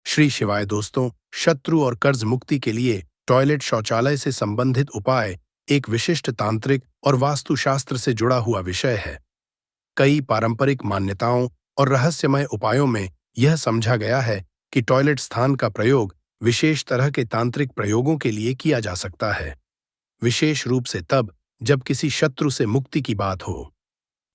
श्री शिवाय दोस्तों, शत्रु और कर्ज मुक्ति के लिए टॉयलेट शौचालय से संबंधित उपाय एक विशिष्ट तांत्रिक और वास्तुशास्त्र से जुड़ा हुआ विषय है। कई पारंपरिक मान्यताओं और रहस्यमय उपायों में यह समझा गया है कि टॉयलेट स्थान का प्रयोग विशेष तरह के तांत्रिक प्रयोगों के लिए किया जा सकता है, विशेष रूप से तब जब किसी शत्रु से मुक्ति की बात हो।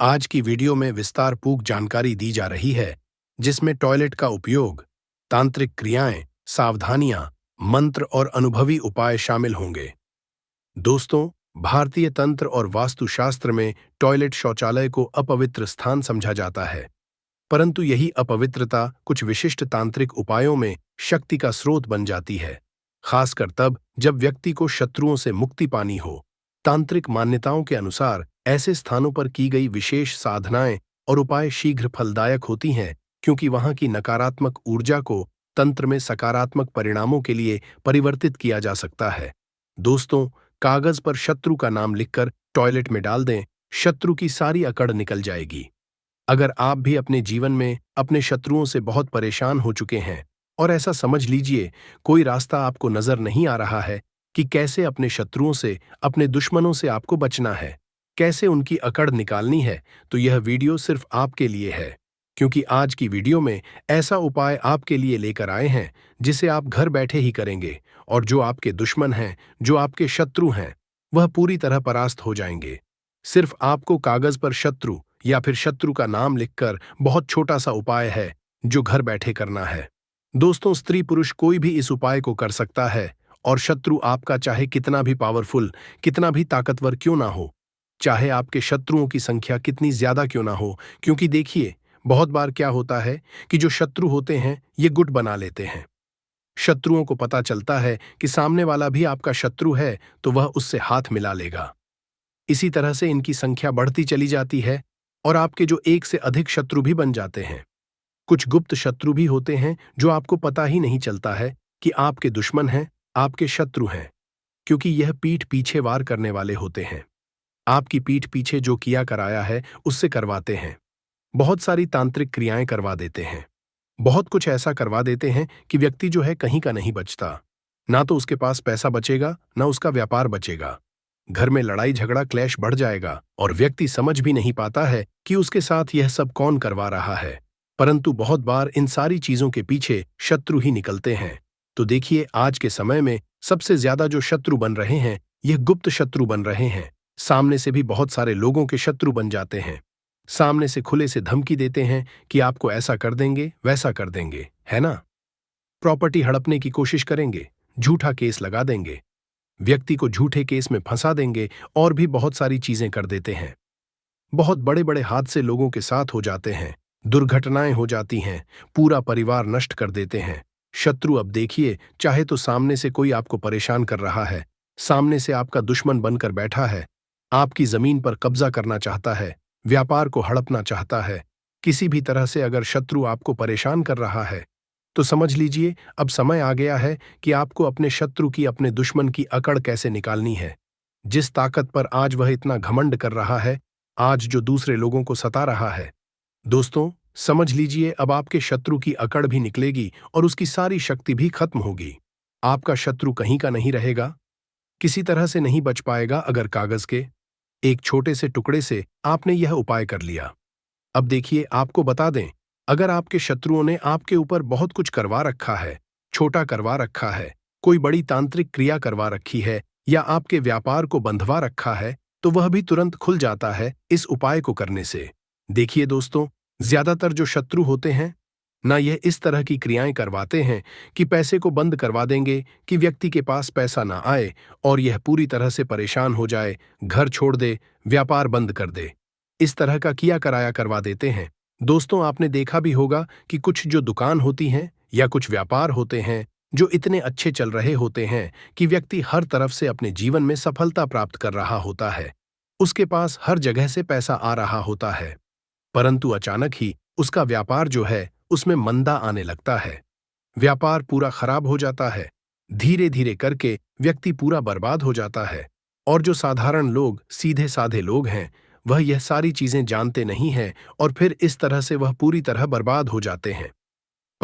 आज की वीडियो में विस्तारपूर्वक जानकारी दी जा रही है, जिसमें टॉयलेट का उपयोग, तांत्रिक क्रियाएं, सावधानियां, मंत्र और अनुभवी उपाय शामिल होंगे। दोस्तों, भारतीय तंत्र और वास्तुशास्त्र में टॉयलेट शौचालय को अपवित्र स्थान समझा जाता है, परंतु यही अपवित्रता कुछ विशिष्ट तांत्रिक उपायों में शक्ति का स्रोत बन जाती है, खासकर तब जब व्यक्ति को शत्रुओं से मुक्ति पानी हो। तांत्रिक मान्यताओं के अनुसार ऐसे स्थानों पर की गई विशेष साधनाएं और उपाय शीघ्र फलदायक होती हैं, क्योंकि वहां की नकारात्मक ऊर्जा को तंत्र में सकारात्मक परिणामों के लिए परिवर्तित किया जा सकता है। दोस्तों, कागज पर शत्रु का नाम लिखकर टॉयलेट में डाल दें, शत्रु की सारी अकड़ निकल जाएगी। अगर आप भी अपने जीवन में अपने शत्रुओं से बहुत परेशान हो चुके हैं और ऐसा समझ लीजिए कोई रास्ता आपको नजर नहीं आ रहा है कि कैसे अपने शत्रुओं से, अपने दुश्मनों से आपको बचना है, कैसे उनकी अकड़ निकालनी है, तो यह वीडियो सिर्फ आपके लिए है, क्योंकि आज की वीडियो में ऐसा उपाय आपके लिए लेकर आए हैं जिसे आप घर बैठे ही करेंगे और जो आपके दुश्मन हैं, जो आपके शत्रु हैं, वह पूरी तरह परास्त हो जाएंगे। सिर्फ आपको कागज पर शत्रु या फिर शत्रु का नाम लिखकर बहुत छोटा सा उपाय है जो घर बैठे करना है। दोस्तों, स्त्री पुरुष कोई भी इस उपाय को कर सकता है और शत्रु आपका चाहे कितना भी पावरफुल, कितना भी ताकतवर क्यों ना हो, चाहे आपके शत्रुओं की संख्या कितनी ज्यादा क्यों ना हो, क्योंकि देखिए बहुत बार क्या होता है कि जो शत्रु होते हैं ये गुट बना लेते हैं। शत्रुओं को पता चलता है कि सामने वाला भी आपका शत्रु है तो वह उससे हाथ मिला लेगा। इसी तरह से इनकी संख्या बढ़ती चली जाती है और आपके जो एक से अधिक शत्रु भी बन जाते हैं। कुछ गुप्त शत्रु भी होते हैं जो आपको पता ही नहीं चलता है कि आपके दुश्मन हैं, आपके शत्रु हैं, क्योंकि यह पीठ पीछे वार करने वाले होते हैं। आपकी पीठ पीछे जो किया कराया है उससे करवाते हैं, बहुत सारी तांत्रिक क्रियाएं करवा देते हैं, बहुत कुछ ऐसा करवा देते हैं कि व्यक्ति जो है कहीं का नहीं बचता। ना तो उसके पास पैसा बचेगा, ना उसका व्यापार बचेगा। घर में लड़ाई झगड़ा क्लेश बढ़ जाएगा और व्यक्ति समझ भी नहीं पाता है कि उसके साथ यह सब कौन करवा रहा है। परंतु बहुत बार इन सारी चीजों के पीछे शत्रु ही निकलते हैं। तो देखिए, आज के समय में सबसे ज्यादा जो शत्रु बन रहे हैं यह गुप्त शत्रु बन रहे हैं। सामने से भी बहुत सारे लोगों के शत्रु बन जाते हैं। सामने से खुले से धमकी देते हैं कि आपको ऐसा कर देंगे, वैसा कर देंगे, है ना। प्रॉपर्टी हड़पने की कोशिश करेंगे, झूठा केस लगा देंगे, व्यक्ति को झूठे केस में फंसा देंगे और भी बहुत सारी चीजें कर देते हैं। बहुत बड़े बड़े हादसे लोगों के साथ हो जाते हैं, दुर्घटनाएं हो जाती हैं, पूरा परिवार नष्ट कर देते हैं। शत्रु अब देखिए, चाहे तो सामने से कोई आपको परेशान कर रहा है, सामने से आपका दुश्मन बनकर बैठा है, आपकी जमीन पर कब्जा करना चाहता है, व्यापार को हड़पना चाहता है, किसी भी तरह से अगर शत्रु आपको परेशान कर रहा है तो समझ लीजिए अब समय आ गया है कि आपको अपने शत्रु की, अपने दुश्मन की अकड़ कैसे निकालनी है। जिस ताकत पर आज वह इतना घमंड कर रहा है, आज जो दूसरे लोगों को सता रहा है, दोस्तों समझ लीजिए अब आपके शत्रु की अकड़ भी निकलेगी और उसकी सारी शक्ति भी खत्म होगी। आपका शत्रु कहीं का नहीं रहेगा, किसी तरह से नहीं बच पाएगा अगर कागज के एक छोटे से टुकड़े से आपने यह उपाय कर लिया। अब देखिए, आपको बता दें, अगर आपके शत्रुओं ने आपके ऊपर बहुत कुछ करवा रखा है, छोटा करवा रखा है, कोई बड़ी तांत्रिक क्रिया करवा रखी है या आपके व्यापार को बंधवा रखा है, तो वह भी तुरंत खुल जाता है इस उपाय को करने से। देखिए दोस्तों, ज्यादातर जो शत्रु होते हैं ना, यह इस तरह की क्रियाएं करवाते हैं कि पैसे को बंद करवा देंगे कि व्यक्ति के पास पैसा ना आए और यह पूरी तरह से परेशान हो जाए, घर छोड़ दे, व्यापार बंद कर दे। इस तरह का किया कराया करवा देते हैं। दोस्तों, आपने देखा भी होगा कि कुछ जो दुकान होती हैं या कुछ व्यापार होते हैं जो इतने अच्छे चल रहे होते हैं कि व्यक्ति हर तरफ से अपने जीवन में सफलता प्राप्त कर रहा होता है, उसके पास हर जगह से पैसा आ रहा होता है, परंतु अचानक ही उसका व्यापार जो है उसमें मंदा आने लगता है, व्यापार पूरा खराब हो जाता है, धीरे धीरे करके व्यक्ति पूरा बर्बाद हो जाता है। और जो साधारण लोग, सीधे साधे लोग हैं, वह यह सारी चीजें जानते नहीं हैं और फिर इस तरह से वह पूरी तरह बर्बाद हो जाते हैं।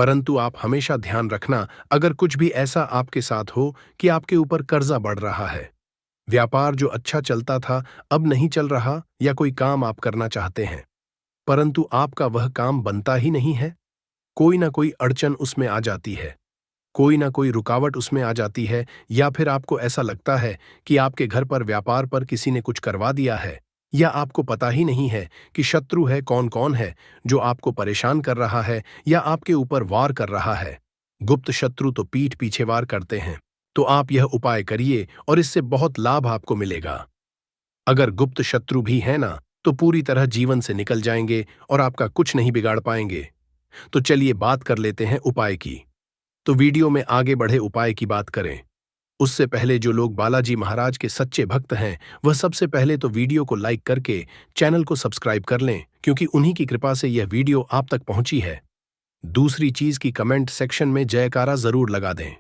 परंतु आप हमेशा ध्यान रखना, अगर कुछ भी ऐसा आपके साथ हो कि आपके ऊपर कर्जा बढ़ रहा है, व्यापार जो अच्छा चलता था अब नहीं चल रहा, या कोई काम आप करना चाहते हैं परंतु आपका वह काम बनता ही नहीं है, कोई ना कोई अड़चन उसमें आ जाती है, कोई ना कोई रुकावट उसमें आ जाती है, या फिर आपको ऐसा लगता है कि आपके घर पर व्यापार पर किसी ने कुछ करवा दिया है, या आपको पता ही नहीं है कि शत्रु है कौन कौन है जो आपको परेशान कर रहा है या आपके ऊपर वार कर रहा है। गुप्त शत्रु तो पीठ पीछे वार करते हैं, तो आप यह उपाय करिए और इससे बहुत लाभ आपको मिलेगा। अगर गुप्त शत्रु भी है ना, तो पूरी तरह जीवन से निकल जाएंगे और आपका कुछ नहीं बिगाड़ पाएंगे। तो चलिए बात कर लेते हैं उपाय की। तो वीडियो में आगे बढ़े उपाय की बात करें उससे पहले जो लोग बालाजी महाराज के सच्चे भक्त हैं, वह सबसे पहले तो वीडियो को लाइक करके चैनल को सब्सक्राइब कर लें, क्योंकि उन्हीं की कृपा से यह वीडियो आप तक पहुंची है। दूसरी चीज की कमेंट सेक्शन में जयकारा जरूर लगा दें।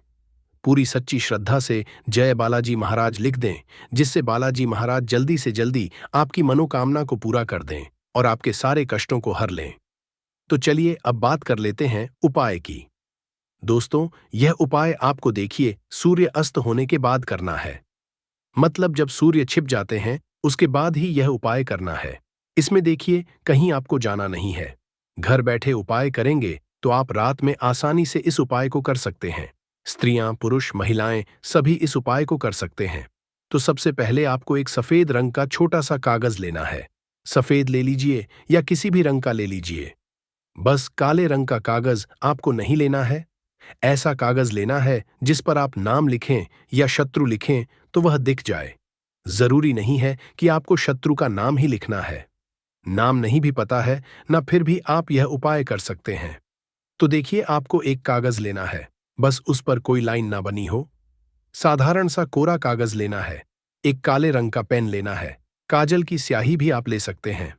पूरी सच्ची श्रद्धा से जय बालाजी महाराज लिख दें, जिससे बालाजी महाराज जल्दी से जल्दी आपकी मनोकामना को पूरा कर दें और आपके सारे कष्टों को हर लें। तो चलिए अब बात कर लेते हैं उपाय की। दोस्तों, यह उपाय आपको देखिए सूर्य अस्त होने के बाद करना है, मतलब जब सूर्य छिप जाते हैं उसके बाद ही यह उपाय करना है। इसमें देखिए कहीं आपको जाना नहीं है, घर बैठे उपाय करेंगे तो आप रात में आसानी से इस उपाय को कर सकते हैं। स्त्रियां, पुरुष, महिलाएं सभी इस उपाय को कर सकते हैं। तो सबसे पहले आपको एक सफेद रंग का छोटा सा कागज लेना है। सफेद ले लीजिए या किसी भी रंग का ले लीजिए, बस काले रंग का कागज आपको नहीं लेना है। ऐसा कागज लेना है जिस पर आप नाम लिखें या शत्रु लिखें तो वह दिख जाए। जरूरी नहीं है कि आपको शत्रु का नाम ही लिखना है, नाम नहीं भी पता है ना, फिर भी आप यह उपाय कर सकते हैं। तो देखिए आपको एक कागज लेना है, बस उस पर कोई लाइन ना बनी हो, साधारण सा कोरा कागज लेना है। एक काले रंग का पेन लेना है, काजल की स्याही भी आप ले सकते हैं।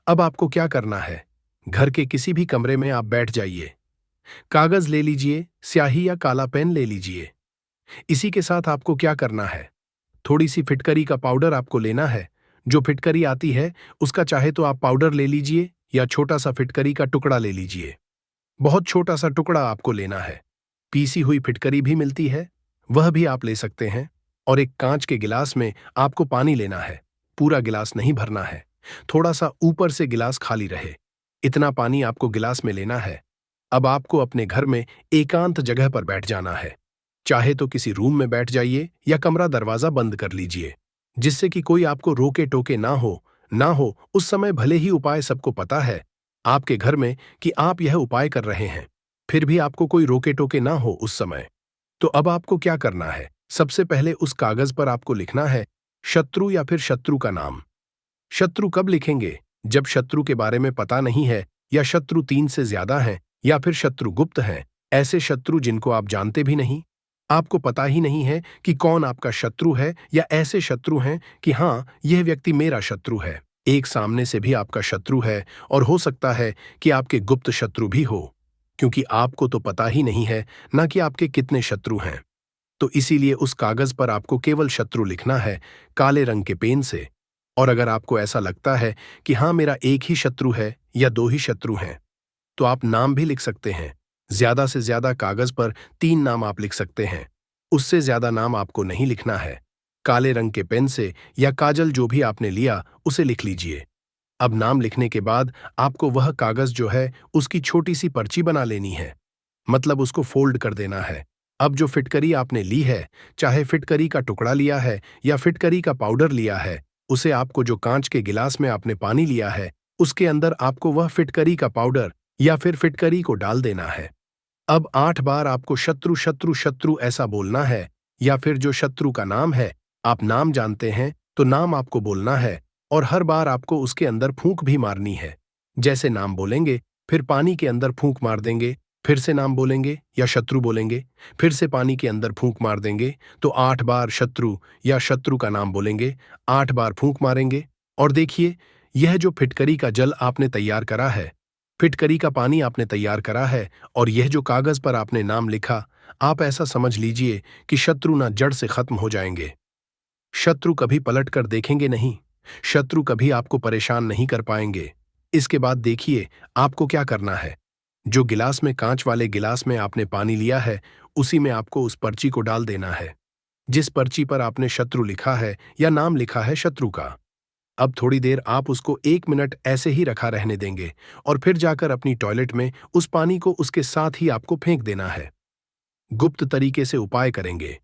अब आपको क्या करना है, घर के किसी भी कमरे में आप बैठ जाइए, कागज ले लीजिए, स्याही या काला पेन ले लीजिए। इसी के साथ आपको क्या करना है, थोड़ी सी फिटकरी का पाउडर आपको लेना है। जो फिटकरी आती है उसका चाहे तो आप पाउडर ले लीजिए या छोटा सा फिटकरी का टुकड़ा ले लीजिए। बहुत छोटा सा टुकड़ा आपको लेना है। पीसी हुई फिटकरी भी मिलती है, वह भी आप ले सकते हैं। और एक कांच के गिलास में आपको पानी लेना है। पूरा गिलास नहीं भरना है, थोड़ा सा ऊपर से गिलास खाली रहे, इतना पानी आपको गिलास में लेना है। अब आपको अपने घर में एकांत जगह पर बैठ जाना है। चाहे तो किसी रूम में बैठ जाइए या कमरा दरवाजा बंद कर लीजिए, जिससे कि कोई आपको रोके टोके ना हो। उस समय भले ही उपाय सबको पता है आपके घर में कि आप यह उपाय कर रहे हैं, फिर भी आपको कोई रोके टोके ना हो उस समय। तो अब आपको क्या करना है, सबसे पहले उस कागज पर आपको लिखना है शत्रु या फिर शत्रु का नाम। शत्रु कब लिखेंगे, जब शत्रु के बारे में पता नहीं है, या शत्रु 3 से ज्यादा हैं, या फिर शत्रु गुप्त हैं, ऐसे शत्रु जिनको आप जानते भी नहीं, आपको पता ही नहीं है कि कौन आपका शत्रु है, या ऐसे शत्रु हैं कि हाँ यह व्यक्ति मेरा शत्रु है। एक सामने से भी आपका शत्रु है, और हो सकता है कि आपके गुप्त शत्रु भी हो, क्योंकि आपको तो पता ही नहीं है ना कि आपके कितने शत्रु हैं। तो इसीलिए उस कागज पर आपको केवल शत्रु लिखना है काले रंग के पेन से। और अगर आपको ऐसा लगता है कि हाँ मेरा एक ही शत्रु है या 2 ही शत्रु हैं, तो आप नाम भी लिख सकते हैं। ज्यादा से ज्यादा कागज पर 3 नाम आप लिख सकते हैं, उससे ज्यादा नाम आपको नहीं लिखना है। काले रंग के पेन से या काजल जो भी आपने लिया उसे लिख लीजिए। अब नाम लिखने के बाद आपको वह कागज जो है उसकी छोटी सी पर्ची बना लेनी है, मतलब उसको फोल्ड कर देना है। अब जो फिटकरी आपने ली है, चाहे फिटकरी का टुकड़ा लिया है या फिटकरी का पाउडर लिया है, उसे आपको जो कांच के गिलास में आपने पानी लिया है उसके अंदर आपको वह फिटकरी का पाउडर या फिर फिटकरी को डाल देना है। अब 8 बार आपको शत्रु शत्रु शत्रु ऐसा बोलना है, या फिर जो शत्रु का नाम है, आप नाम जानते हैं तो नाम आपको बोलना है, और हर बार आपको उसके अंदर फूंक भी मारनी है। जैसे नाम बोलेंगे फिर पानी के अंदर फूंक मार देंगे, फिर से नाम बोलेंगे या शत्रु बोलेंगे, फिर से पानी के अंदर फूंक मार देंगे। तो 8 बार शत्रु या शत्रु का नाम बोलेंगे, 8 बार फूंक मारेंगे। और देखिए यह जो फिटकरी का जल आपने तैयार करा है, फिटकरी का पानी आपने तैयार करा है, और यह जो कागज पर आपने नाम लिखा, आप ऐसा समझ लीजिए कि शत्रु ना जड़ से खत्म हो जाएंगे। शत्रु कभी पलट कर देखेंगे नहीं, शत्रु कभी आपको परेशान नहीं कर पाएंगे। इसके बाद देखिए आपको क्या करना है। जो गिलास में कांच वाले गिलास में आपने पानी लिया है, उसी में आपको उस पर्ची को डाल देना है जिस पर्ची पर आपने शत्रु लिखा है या नाम लिखा है शत्रु का। अब थोड़ी देर आप उसको 1 मिनट ऐसे ही रखा रहने देंगे और फिर जाकर अपनी टॉयलेट में उस पानी को उसके साथ ही आपको फेंक देना है। गुप्त तरीके से उपाय करेंगे,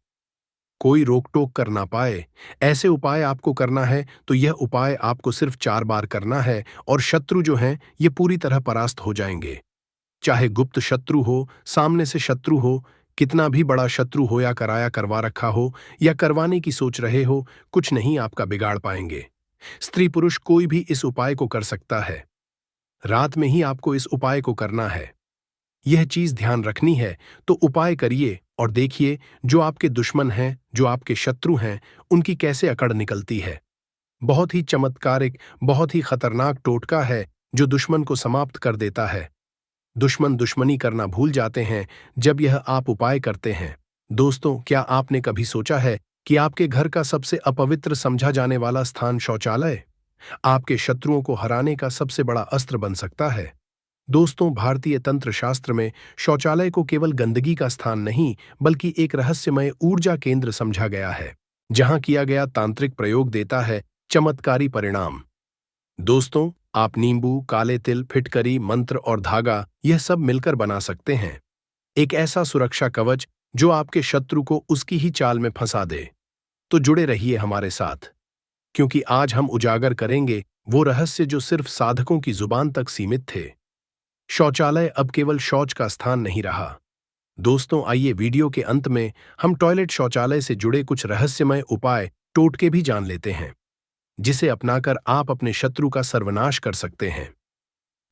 कोई रोक टोक कर ना पाए, ऐसे उपाय आपको करना है तो यह उपाय आपको सिर्फ 4 बार करना है और शत्रु जो हैं ये पूरी तरह परास्त हो जाएंगे। चाहे गुप्त शत्रु हो, सामने से शत्रु हो, कितना भी बड़ा शत्रु हो या कराया करवा रखा हो या करवाने की सोच रहे हो, कुछ नहीं आपका बिगाड़ पाएंगे। स्त्री पुरुष कोई भी इस उपाय को कर सकता है। रात में ही आपको इस उपाय को करना है। यह चीज ध्यान रखनी है तो उपाय करिए और देखिए जो आपके दुश्मन हैं, जो आपके शत्रु हैं, उनकी कैसे अकड़ निकलती है। बहुत ही चमत्कारिक, बहुत ही खतरनाक टोटका है जो दुश्मन को समाप्त कर देता है। दुश्मन दुश्मनी करना भूल जाते हैं जब यह आप उपाय करते हैं। दोस्तों, क्या आपने कभी सोचा है कि आपके घर का सबसे अपवित्र समझा जाने वाला स्थान शौचालय आपके शत्रुओं को हराने का सबसे बड़ा अस्त्र बन सकता है? दोस्तों, भारतीय तंत्र शास्त्र में शौचालय को केवल गंदगी का स्थान नहीं बल्कि एक रहस्यमय ऊर्जा केंद्र समझा गया है जहां किया गया तांत्रिक प्रयोग देता है चमत्कारी परिणाम। दोस्तों, आप नींबू, काले तिल, फिटकरी, मंत्र और धागा यह सब मिलकर बना सकते हैं एक ऐसा सुरक्षा कवच जो आपके शत्रु को उसकी ही चाल में फंसा दे। तो जुड़े रहिए हमारे साथ, क्योंकि आज हम उजागर करेंगे वो रहस्य जो सिर्फ साधकों की जुबान तक सीमित थे। शौचालय अब केवल शौच का स्थान नहीं रहा। दोस्तों, आइए वीडियो के अंत में हम टॉयलेट शौचालय से जुड़े कुछ रहस्यमय उपाय, टोटके भी जान लेते हैं जिसे अपनाकर आप अपने शत्रु का सर्वनाश कर सकते हैं,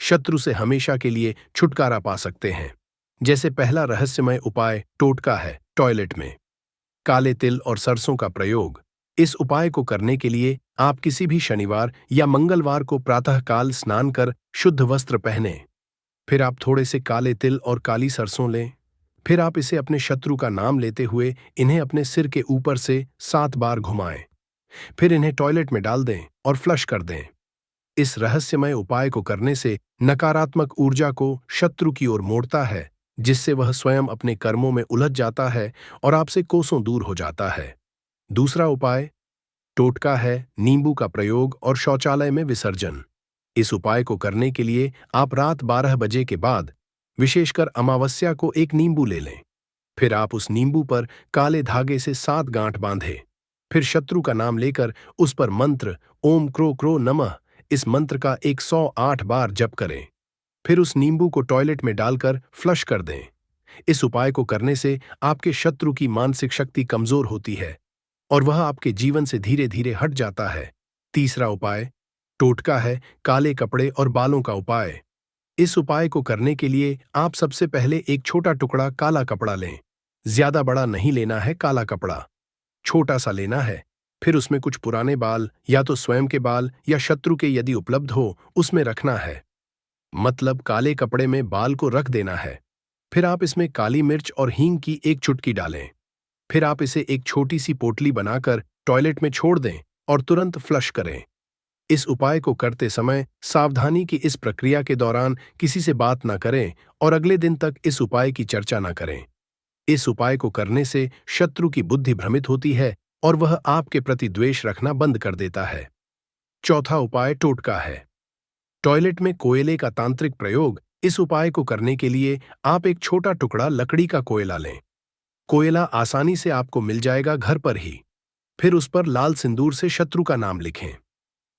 शत्रु से हमेशा के लिए छुटकारा पा सकते हैं। जैसे पहला रहस्यमय उपाय टोटका है टॉयलेट में काले तिल और सरसों का प्रयोग। इस उपाय को करने के लिए आप किसी भी शनिवार या मंगलवार को प्रातःकाल स्नान कर शुद्ध वस्त्र पहने। फिर आप थोड़े से काले तिल और काली सरसों लें। फिर आप इसे अपने शत्रु का नाम लेते हुए इन्हें अपने सिर के ऊपर से 7 बार घुमाएं। फिर इन्हें टॉयलेट में डाल दें और फ्लश कर दें। इस रहस्यमय उपाय को करने से नकारात्मक ऊर्जा को शत्रु की ओर मोड़ता है, जिससे वह स्वयं अपने कर्मों में उलझ जाता है और आपसे कोसों दूर हो जाता है। दूसरा उपाय टोटका है नींबू का प्रयोग और शौचालय में विसर्जन। इस उपाय को करने के लिए आप रात 12 बजे के बाद, विशेषकर अमावस्या को, एक नींबू ले लें। फिर आप उस नींबू पर काले धागे से 7 गांठ बांधें। फिर शत्रु का नाम लेकर उस पर मंत्र ओम क्रो क्रो नमः, इस मंत्र का 108 बार जप करें। फिर उस नींबू को टॉयलेट में डालकर फ्लश कर दें। इस उपाय को करने से आपके शत्रु की मानसिक शक्ति कमजोर होती है और वह आपके जीवन से धीरे धीरे हट जाता है। तीसरा उपाय टोटका है काले कपड़े और बालों का उपाय। इस उपाय को करने के लिए आप सबसे पहले एक छोटा टुकड़ा काला कपड़ा लें। ज्यादा बड़ा नहीं लेना है, काला कपड़ा छोटा सा लेना है। फिर उसमें कुछ पुराने बाल, या तो स्वयं के बाल या शत्रु के यदि उपलब्ध हो, उसमें रखना है। मतलब काले कपड़े में बाल को रख देना है। फिर आप इसमें काली मिर्च और हींग की एक चुटकी डालें। फिर आप इसे एक छोटी सी पोटली बनाकर टॉयलेट में छोड़ दें और तुरंत फ्लश करें। इस उपाय को करते समय सावधानी की इस प्रक्रिया के दौरान किसी से बात न करें और अगले दिन तक इस उपाय की चर्चा न करें। इस उपाय को करने से शत्रु की बुद्धि भ्रमित होती है और वह आपके प्रति द्वेष रखना बंद कर देता है। चौथा उपाय टोटका है टॉयलेट में कोयले का तांत्रिक प्रयोग। इस उपाय को करने के लिए आप एक छोटा टुकड़ा लकड़ी का कोयला लें। कोयला आसानी से आपको मिल जाएगा घर पर ही। फिर उस पर लाल सिंदूर से शत्रु का नाम लिखें।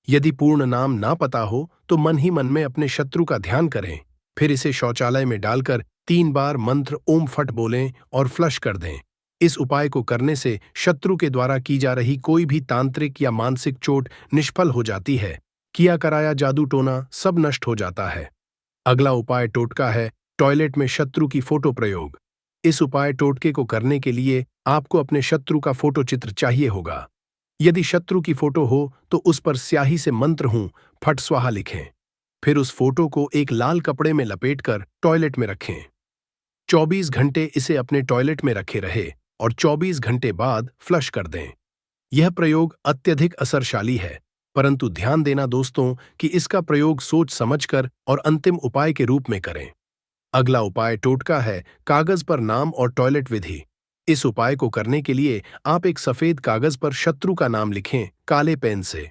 यदि पूर्ण नाम ना पता हो तो मन ही मन में अपने शत्रु का ध्यान करें। फिर इसे शौचालय में डालकर 3 बार मंत्र ओम फट बोलें और फ्लश कर दें। इस उपाय को करने से शत्रु के द्वारा की जा रही कोई भी तांत्रिक या मानसिक चोट निष्फल हो जाती है। किया कराया जादू टोना सब नष्ट हो जाता है। अगला उपाय टोटका है टॉयलेट में शत्रु की फोटो प्रयोग। इस उपाय टोटके को करने के लिए आपको अपने शत्रु का फोटो चित्र चाहिए होगा। यदि शत्रु की फोटो हो तो उस पर स्याही से मंत्र हूं फट स्वाहा लिखें। फिर उस फोटो को एक लाल कपड़े में लपेटकर टॉयलेट में रखें। 24 घंटे इसे अपने टॉयलेट में रखे रहे और 24 घंटे बाद फ्लश कर दें। यह प्रयोग अत्यधिक असरशाली है, परंतु ध्यान देना दोस्तों कि इसका प्रयोग सोच समझकर और अंतिम उपाय के रूप में करें। अगला उपाय टोटका है, कागज पर नाम और टॉयलेट विधि। इस उपाय को करने के लिए आप एक सफेद कागज पर शत्रु का नाम लिखें काले पेन से।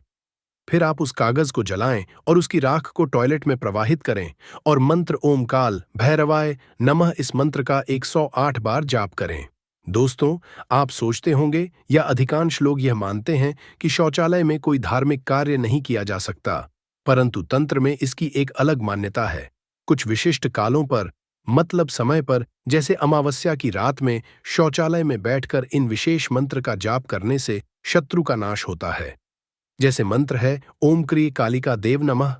फिर आप उस कागज को जलाएं और उसकी राख को टॉयलेट में प्रवाहित करें और मंत्र ओम काल भैरवाय नमः इस मंत्र का 108 बार जाप करें। दोस्तों, आप सोचते होंगे या अधिकांश लोग यह मानते हैं कि शौचालय में कोई धार्मिक कार्य नहीं किया जा सकता, परंतु तंत्र में इसकी एक अलग मान्यता है। कुछ विशिष्ट कालों पर, मतलब समय पर, जैसे अमावस्या की रात में शौचालय में बैठकर इन विशेष मंत्र का जाप करने से शत्रु का नाश होता है। जैसे मंत्र है ओम क्री कालिका देव नमः।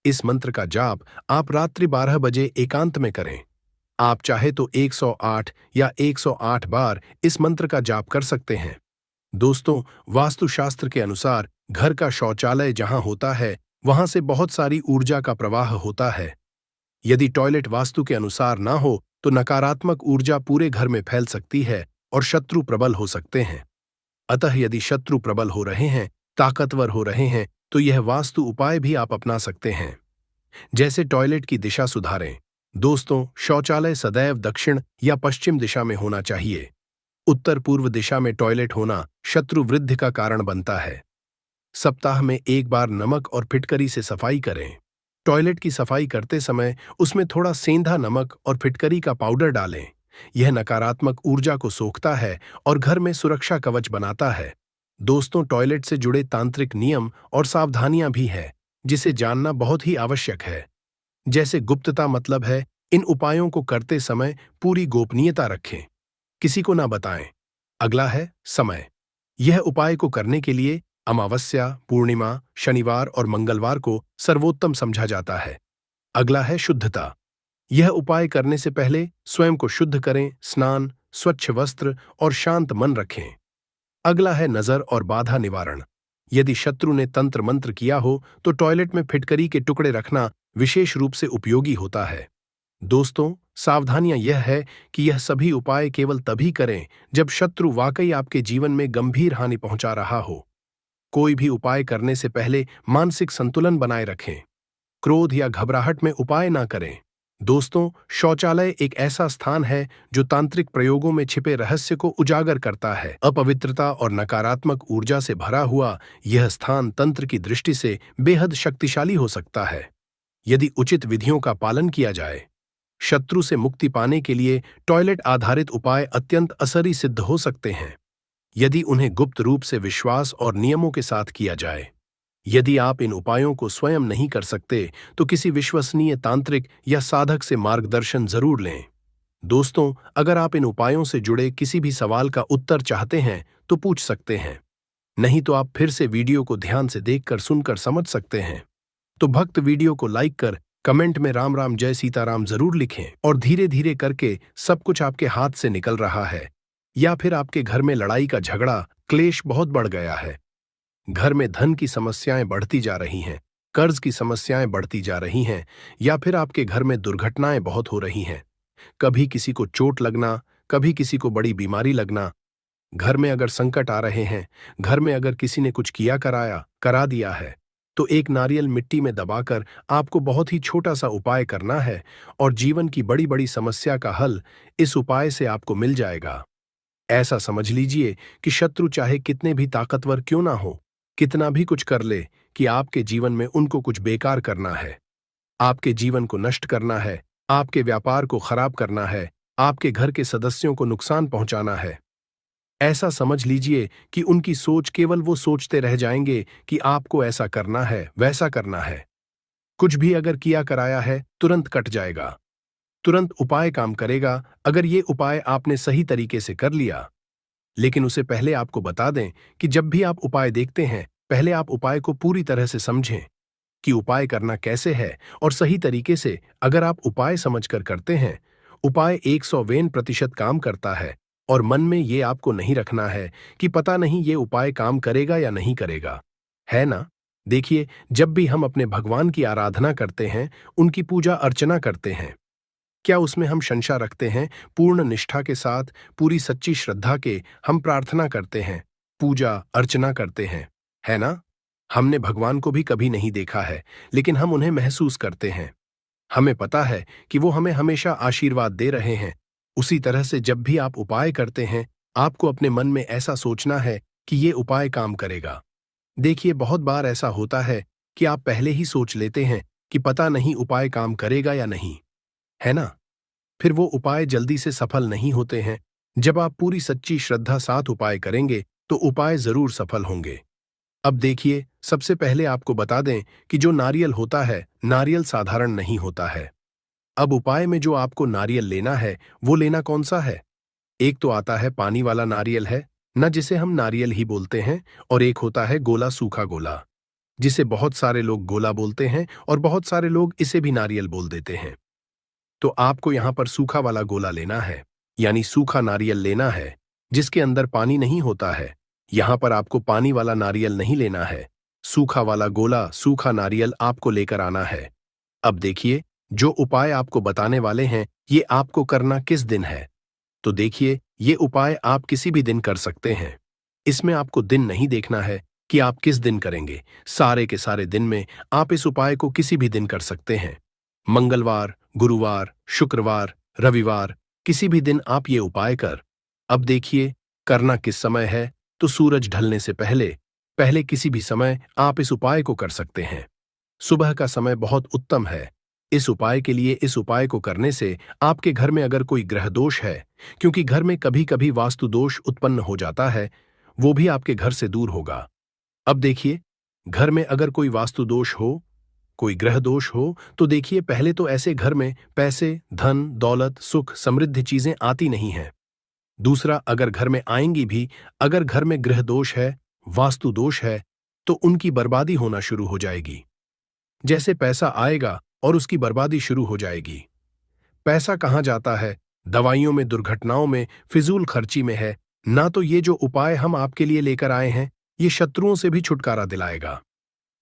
इस मंत्र का जाप आप रात्रि 12 बजे एकांत में करें। आप चाहे तो 108 या 108 बार इस मंत्र का जाप कर सकते हैं। दोस्तों, वास्तुशास्त्र के अनुसार घर का शौचालय जहां होता है, वहां से बहुत सारी ऊर्जा का प्रवाह होता है। यदि टॉयलेट वास्तु के अनुसार ना हो तो नकारात्मक ऊर्जा पूरे घर में फैल सकती है और शत्रु प्रबल हो सकते हैं। अतः यदि शत्रु प्रबल हो रहे हैं, ताकतवर हो रहे हैं, तो यह वास्तु उपाय भी आप अपना सकते हैं। जैसे टॉयलेट की दिशा सुधारें। दोस्तों, शौचालय सदैव दक्षिण या पश्चिम दिशा में होना चाहिए। उत्तर पूर्व दिशा में टॉयलेट होना शत्रु वृद्धि का कारण बनता है। सप्ताह में एक बार नमक और फिटकरी से सफाई करें। टॉयलेट की सफाई करते समय उसमें थोड़ा सेंधा नमक और फिटकरी का पाउडर डालें। यह नकारात्मक ऊर्जा को सोखता है और घर में सुरक्षा कवच बनाता है। दोस्तों, टॉयलेट से जुड़े तांत्रिक नियम और सावधानियां भी हैं, जिसे जानना बहुत ही आवश्यक है। जैसे गुप्तता, मतलब है इन उपायों को करते समय पूरी गोपनीयता रखें, किसी को ना बताएं। अगला है समय। यह उपाय को करने के लिए अमावस्या, पूर्णिमा, शनिवार और मंगलवार को सर्वोत्तम समझा जाता है। अगला है शुद्धता। यह उपाय करने से पहले स्वयं को शुद्ध करें, स्नान, स्वच्छ वस्त्र और शांत मन रखें। अगला है नजर और बाधा निवारण। यदि शत्रु ने तंत्र मंत्र किया हो तो टॉयलेट में फिटकरी के टुकड़े रखना विशेष रूप से उपयोगी होता है। दोस्तों, सावधानियां यह है कि यह सभी उपाय केवल तभी करें जब शत्रु वाकई आपके जीवन में गंभीर हानि पहुंचा रहा हो। कोई भी उपाय करने से पहले मानसिक संतुलन बनाए रखें। क्रोध या घबराहट में उपाय ना करें। दोस्तों, शौचालय एक ऐसा स्थान है जो तांत्रिक प्रयोगों में छिपे रहस्य को उजागर करता है। अपवित्रता और नकारात्मक ऊर्जा से भरा हुआ यह स्थान तंत्र की दृष्टि से बेहद शक्तिशाली हो सकता है। यदि उचित विधियों का पालन किया जाए, शत्रु से मुक्ति पाने के लिए टॉयलेट आधारित उपाय अत्यंत असरी सिद्ध हो सकते हैं, यदि उन्हें गुप्त रूप से विश्वास और नियमों के साथ किया जाए। यदि आप इन उपायों को स्वयं नहीं कर सकते तो किसी विश्वसनीय तांत्रिक या साधक से मार्गदर्शन जरूर लें। दोस्तों, अगर आप इन उपायों से जुड़े किसी भी सवाल का उत्तर चाहते हैं तो पूछ सकते हैं, नहीं तो आप फिर से वीडियो को ध्यान से देखकर सुनकर समझ सकते हैं। तो भक्त, वीडियो को लाइक कर कमेंट में राम राम जय सीताराम जरूर लिखें। और धीरे धीरे करके सब कुछ आपके हाथ से निकल रहा है, या फिर आपके घर में लड़ाई का झगड़ा, क्लेश बहुत बढ़ गया है, घर में धन की समस्याएं बढ़ती जा रही हैं, कर्ज की समस्याएं बढ़ती जा रही हैं, या फिर आपके घर में दुर्घटनाएं बहुत हो रही हैं। कभी किसी को चोट लगना, कभी किसी को बड़ी बीमारी लगना, घर में अगर संकट आ रहे हैं, घर में अगर किसी ने कुछ करा दिया है, तो एक नारियल मिट्टी में दबाकर आपको बहुत ही छोटा सा उपाय करना है और जीवन की बड़ी बड़ी समस्या का हल इस उपाय से आपको मिल जाएगा। ऐसा समझ लीजिए कि शत्रु चाहे कितने भी ताकतवर क्यों ना हो, कितना भी कुछ कर ले, कि आपके जीवन में उनको कुछ बेकार करना है, आपके जीवन को नष्ट करना है, आपके व्यापार को खराब करना है, आपके घर के सदस्यों को नुकसान पहुंचाना है। ऐसा समझ लीजिए कि उनकी सोच केवल वो सोचते रह जाएंगे कि आपको ऐसा करना है, वैसा करना है। कुछ भी अगर किया कराया है, तुरंत कट जाएगा, तुरंत उपाय काम करेगा अगर ये उपाय आपने सही तरीके से कर लिया। लेकिन उससे पहले आपको बता दें कि जब भी आप उपाय देखते हैं, पहले आप उपाय को पूरी तरह से समझें कि उपाय करना कैसे है, और सही तरीके से अगर आप उपाय समझकर करते हैं, उपाय 100% काम करता है। और मन में ये आपको नहीं रखना है कि पता नहीं ये उपाय काम करेगा या नहीं करेगा, है ना? देखिए, जब भी हम अपने भगवान की आराधना करते हैं, उनकी पूजा अर्चना करते हैं, क्या उसमें हम शंका रखते हैं? पूर्ण निष्ठा के साथ, पूरी सच्ची श्रद्धा के हम प्रार्थना करते हैं, पूजा अर्चना करते हैं, है ना? हमने भगवान को भी कभी नहीं देखा है, लेकिन हम उन्हें महसूस करते हैं। हमें पता है कि वो हमें हमेशा आशीर्वाद दे रहे हैं। उसी तरह से जब भी आप उपाय करते हैं, आपको अपने मन में ऐसा सोचना है कि ये उपाय काम करेगा। देखिए, बहुत बार ऐसा होता है कि आप पहले ही सोच लेते हैं कि पता नहीं उपाय काम करेगा या नहीं, है ना? फिर वो उपाय जल्दी से सफल नहीं होते हैं। जब आप पूरी सच्ची श्रद्धा साथ उपाय करेंगे, तो उपाय जरूर सफल होंगे। अब देखिए, सबसे पहले आपको बता दें कि जो नारियल होता है, नारियल साधारण नहीं होता है। अब उपाय में जो आपको नारियल लेना है, वो लेना कौन सा है? एक तो आता है पानी वाला नारियल है, न जिसे हम नारियल ही बोलते हैं, और एक होता है गोला, सूखा गोला, जिसे बहुत सारे लोग गोला बोलते हैं और बहुत सारे लोग इसे भी नारियल बोल देते हैं। तो आपको यहाँ पर सूखा वाला गोला लेना है, यानी सूखा नारियल लेना है, जिसके अंदर पानी नहीं होता है। यहाँ पर आपको पानी वाला नारियल नहीं लेना है, सूखा वाला गोला, सूखा नारियल आपको लेकर आना है। अब देखिए, जो उपाय आपको बताने वाले हैं, ये आपको करना किस दिन है? तो देखिए, ये उपाय आप किसी भी दिन कर सकते हैं। इसमें आपको दिन नहीं देखना है कि आप किस दिन करेंगे। सारे के सारे दिन में आप इस उपाय को किसी भी दिन कर सकते हैं। मंगलवार, गुरुवार, शुक्रवार, रविवार, किसी भी दिन आप ये उपाय कर। अब देखिए, करना किस समय है? तो सूरज ढलने से पहले पहले किसी भी समय आप इस उपाय को कर सकते हैं। सुबह का समय बहुत उत्तम है इस उपाय के लिए। इस उपाय को करने से आपके घर में अगर कोई ग्रह दोष है, क्योंकि घर में कभी कभी वास्तु दोष उत्पन्न हो जाता है, वो भी आपके घर से दूर होगा। अब देखिए, घर में अगर कोई वास्तु दोष हो, कोई ग्रह दोष हो, तो देखिए, पहले तो ऐसे घर में पैसे, धन, दौलत, सुख, समृद्धि चीजें आती नहीं हैं। दूसरा, अगर घर में आएंगी भी, अगर घर में ग्रह दोष है, वास्तु दोष है, तो उनकी बर्बादी होना शुरू हो जाएगी। जैसे पैसा आएगा और उसकी बर्बादी शुरू हो जाएगी। पैसा कहाँ जाता है? दवाइयों में, दुर्घटनाओं में, फिजूल खर्ची में है ना। तो ये जो उपाय हम आपके लिए लेकर आए हैं, ये शत्रुओं से भी छुटकारा दिलाएगा।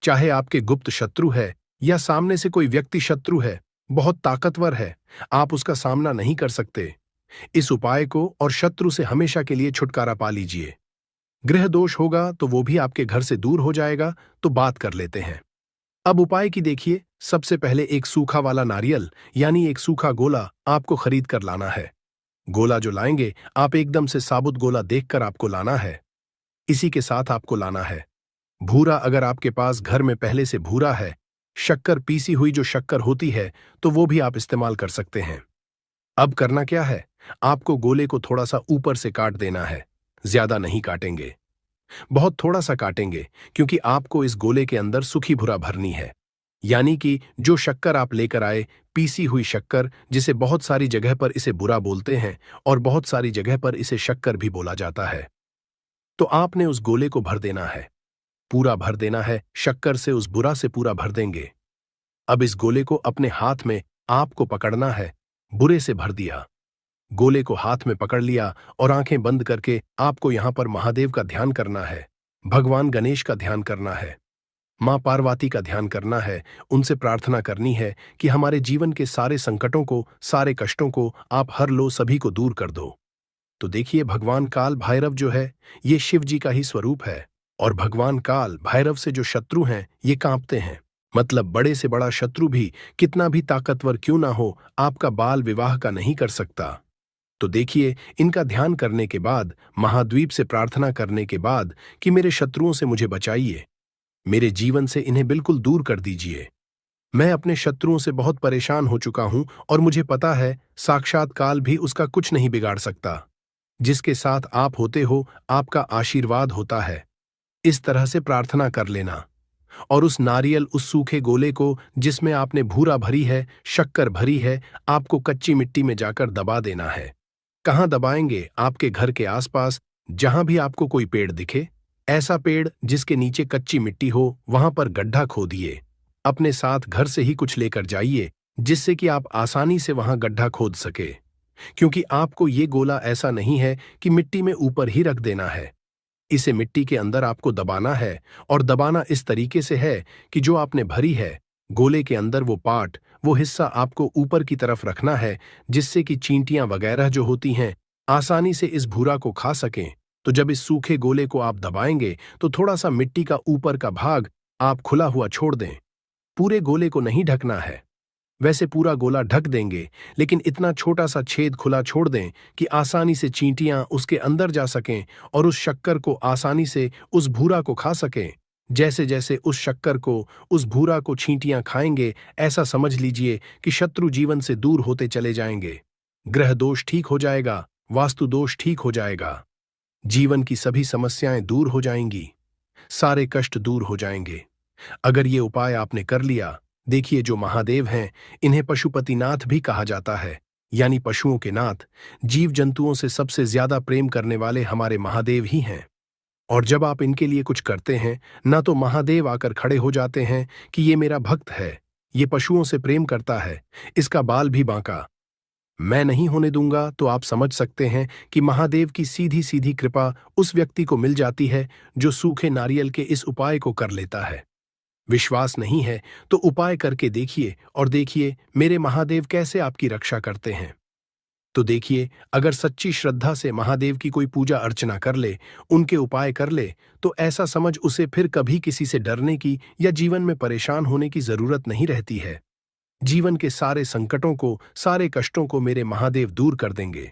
चाहे आपके गुप्त शत्रु है या सामने से कोई व्यक्ति शत्रु है, बहुत ताकतवर है, आप उसका सामना नहीं कर सकते। इस उपाय को और शत्रु से हमेशा के लिए छुटकारा पा लीजिए। ग्रह दोष होगा तो वो भी आपके घर से दूर हो जाएगा। तो बात कर लेते हैं अब उपाय की। देखिए, सबसे पहले एक सूखा वाला नारियल, यानी एक सूखा गोला आपको खरीद कर लाना है। गोला जो लाएंगे, आप एकदम से साबुत गोला देखकर आपको लाना है। इसी के साथ आपको लाना है भूरा। अगर आपके पास घर में पहले से भूरा है, शक्कर, पीसी हुई जो शक्कर होती है, तो वो भी आप इस्तेमाल कर सकते हैं। अब करना क्या है? आपको गोले को थोड़ा सा ऊपर से काट देना है। ज्यादा नहीं काटेंगे, बहुत थोड़ा सा काटेंगे, क्योंकि आपको इस गोले के अंदर सूखी भूरा भरनी है। यानी कि जो शक्कर आप लेकर आए, पीसी हुई शक्कर, जिसे बहुत सारी जगह पर इसे बुरा बोलते हैं और बहुत सारी जगह पर इसे शक्कर भी बोला जाता है, तो आपने उस गोले को भर देना है, पूरा भर देना है। शक्कर से, उस बुरा से पूरा भर देंगे। अब इस गोले को अपने हाथ में आपको पकड़ना है। बुरे से भर दिया, गोले को हाथ में पकड़ लिया और आंखें बंद करके आपको यहां पर महादेव का ध्यान करना है, भगवान गणेश का ध्यान करना है, मां पार्वती का ध्यान करना है। उनसे प्रार्थना करनी है कि हमारे जीवन के सारे संकटों को, सारे कष्टों को आप हर लो, सभी को दूर कर दो। तो देखिए, भगवान काल भैरव जो है, ये शिव जी का ही स्वरूप है। और भगवान काल भैरव से जो शत्रु हैं, ये कांपते हैं। मतलब बड़े से बड़ा शत्रु भी कितना भी ताकतवर क्यों ना हो, आपका बाल विवाह का नहीं कर सकता। तो देखिए, इनका ध्यान करने के बाद, महाद्वीप से प्रार्थना करने के बाद कि मेरे शत्रुओं से मुझे बचाइए, मेरे जीवन से इन्हें बिल्कुल दूर कर दीजिए। मैं अपने शत्रुओं से बहुत परेशान हो चुका हूं और मुझे पता है साक्षात काल भी उसका कुछ नहीं बिगाड़ सकता। जिसके साथ आप होते हो, आपका आशीर्वाद होता है। इस तरह से प्रार्थना कर लेना और उस नारियल, उस सूखे गोले को जिसमें आपने भूरा भरी है, शक्कर भरी है, आपको कच्ची मिट्टी में जाकर दबा देना है। कहाँ दबाएंगे? आपके घर के आसपास, जहां भी आपको कोई पेड़ दिखे, ऐसा पेड़ जिसके नीचे कच्ची मिट्टी हो, वहां पर गड्ढा खोदिए। अपने साथ घर से ही कुछ लेकर जाइए, जिससे कि आप आसानी से वहां गड्ढा खोद सके। क्योंकि आपको ये गोला ऐसा नहीं है कि मिट्टी में ऊपर ही रख देना है, इसे मिट्टी के अंदर आपको दबाना है। और दबाना इस तरीके से है कि जो आपने भरी है गोले के अंदर, वो पार्ट, वो हिस्सा आपको ऊपर की तरफ रखना है, जिससे कि चींटियां वगैरह जो होती हैं, आसानी से इस भूरा को खा सकें। तो जब इस सूखे गोले को आप दबाएंगे, तो थोड़ा सा मिट्टी का ऊपर का भाग आप खुला हुआ छोड़ दें। पूरे गोले को नहीं ढकना है। वैसे पूरा गोला ढक देंगे, लेकिन इतना छोटा सा छेद खुला छोड़ दें कि आसानी से चींटियां उसके अंदर जा सकें और उस शक्कर को आसानी से उस भूरा को खा सकें। जैसे जैसे उस शक्कर को, उस भूरा को चींटियां खाएंगे, ऐसा समझ लीजिए कि शत्रु जीवन से दूर होते चले जाएंगे। ग्रह दोष ठीक हो जाएगा, वास्तु दोष ठीक हो जाएगा, जीवन की सभी समस्याएं दूर हो जाएंगी, सारे कष्ट दूर हो जाएंगे। अगर ये उपाय आपने कर लिया, देखिए जो महादेव हैं, इन्हें पशुपतिनाथ भी कहा जाता है, यानी पशुओं के नाथ। जीव जंतुओं से सबसे ज्यादा प्रेम करने वाले हमारे महादेव ही हैं। और जब आप इनके लिए कुछ करते हैं, ना तो महादेव आकर खड़े हो जाते हैं कि ये मेरा भक्त है, ये पशुओं से प्रेम करता है, इसका बाल भी बांका, मैं नहीं होने दूंगा, तो आप समझ सकते हैं कि महादेव की सीधी सीधी कृपा उस व्यक्ति को मिल जाती है जो सूखे नारियल के इस उपाय को कर लेता है। विश्वास नहीं है तो उपाय करके देखिए और देखिए मेरे महादेव कैसे आपकी रक्षा करते हैं। तो देखिए, अगर सच्ची श्रद्धा से महादेव की कोई पूजा अर्चना कर ले, उनके उपाय कर ले, तो ऐसा समझ उसे फिर कभी किसी से डरने की या जीवन में परेशान होने की जरूरत नहीं रहती है। जीवन के सारे संकटों को, सारे कष्टों को मेरे महादेव दूर कर देंगे।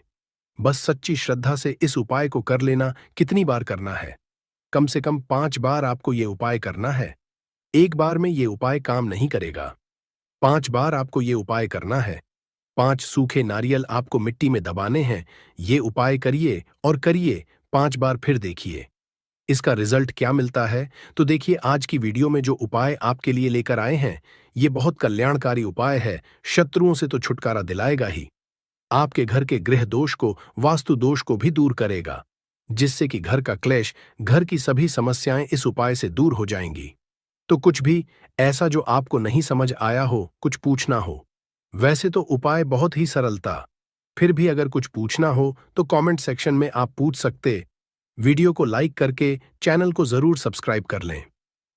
बस सच्ची श्रद्धा से इस उपाय को कर लेना। कितनी बार करना है? कम से कम 5 बार आपको ये उपाय करना है। एक बार में ये उपाय काम नहीं करेगा। 5 बार आपको ये उपाय करना है। 5 सूखे नारियल आपको मिट्टी में दबाने हैं। ये उपाय करिए और करिए, 5 बार फिर देखिए इसका रिजल्ट क्या मिलता है। तो देखिए, आज की वीडियो में जो उपाय आपके लिए लेकर आए हैं, ये बहुत कल्याणकारी उपाय है। शत्रुओं से तो छुटकारा दिलाएगा ही, आपके घर के गृह दोष को, वास्तु दोष को भी दूर करेगा, जिससे कि घर का क्लेश, घर की सभी समस्याएं इस उपाय से दूर हो जाएंगी। तो कुछ भी ऐसा जो आपको नहीं समझ आया हो, कुछ पूछना हो, वैसे तो उपाय बहुत ही सरलता, फिर भी अगर कुछ पूछना हो तो कमेंट सेक्शन में आप पूछ सकते। वीडियो को लाइक करके चैनल को जरूर सब्सक्राइब कर लें।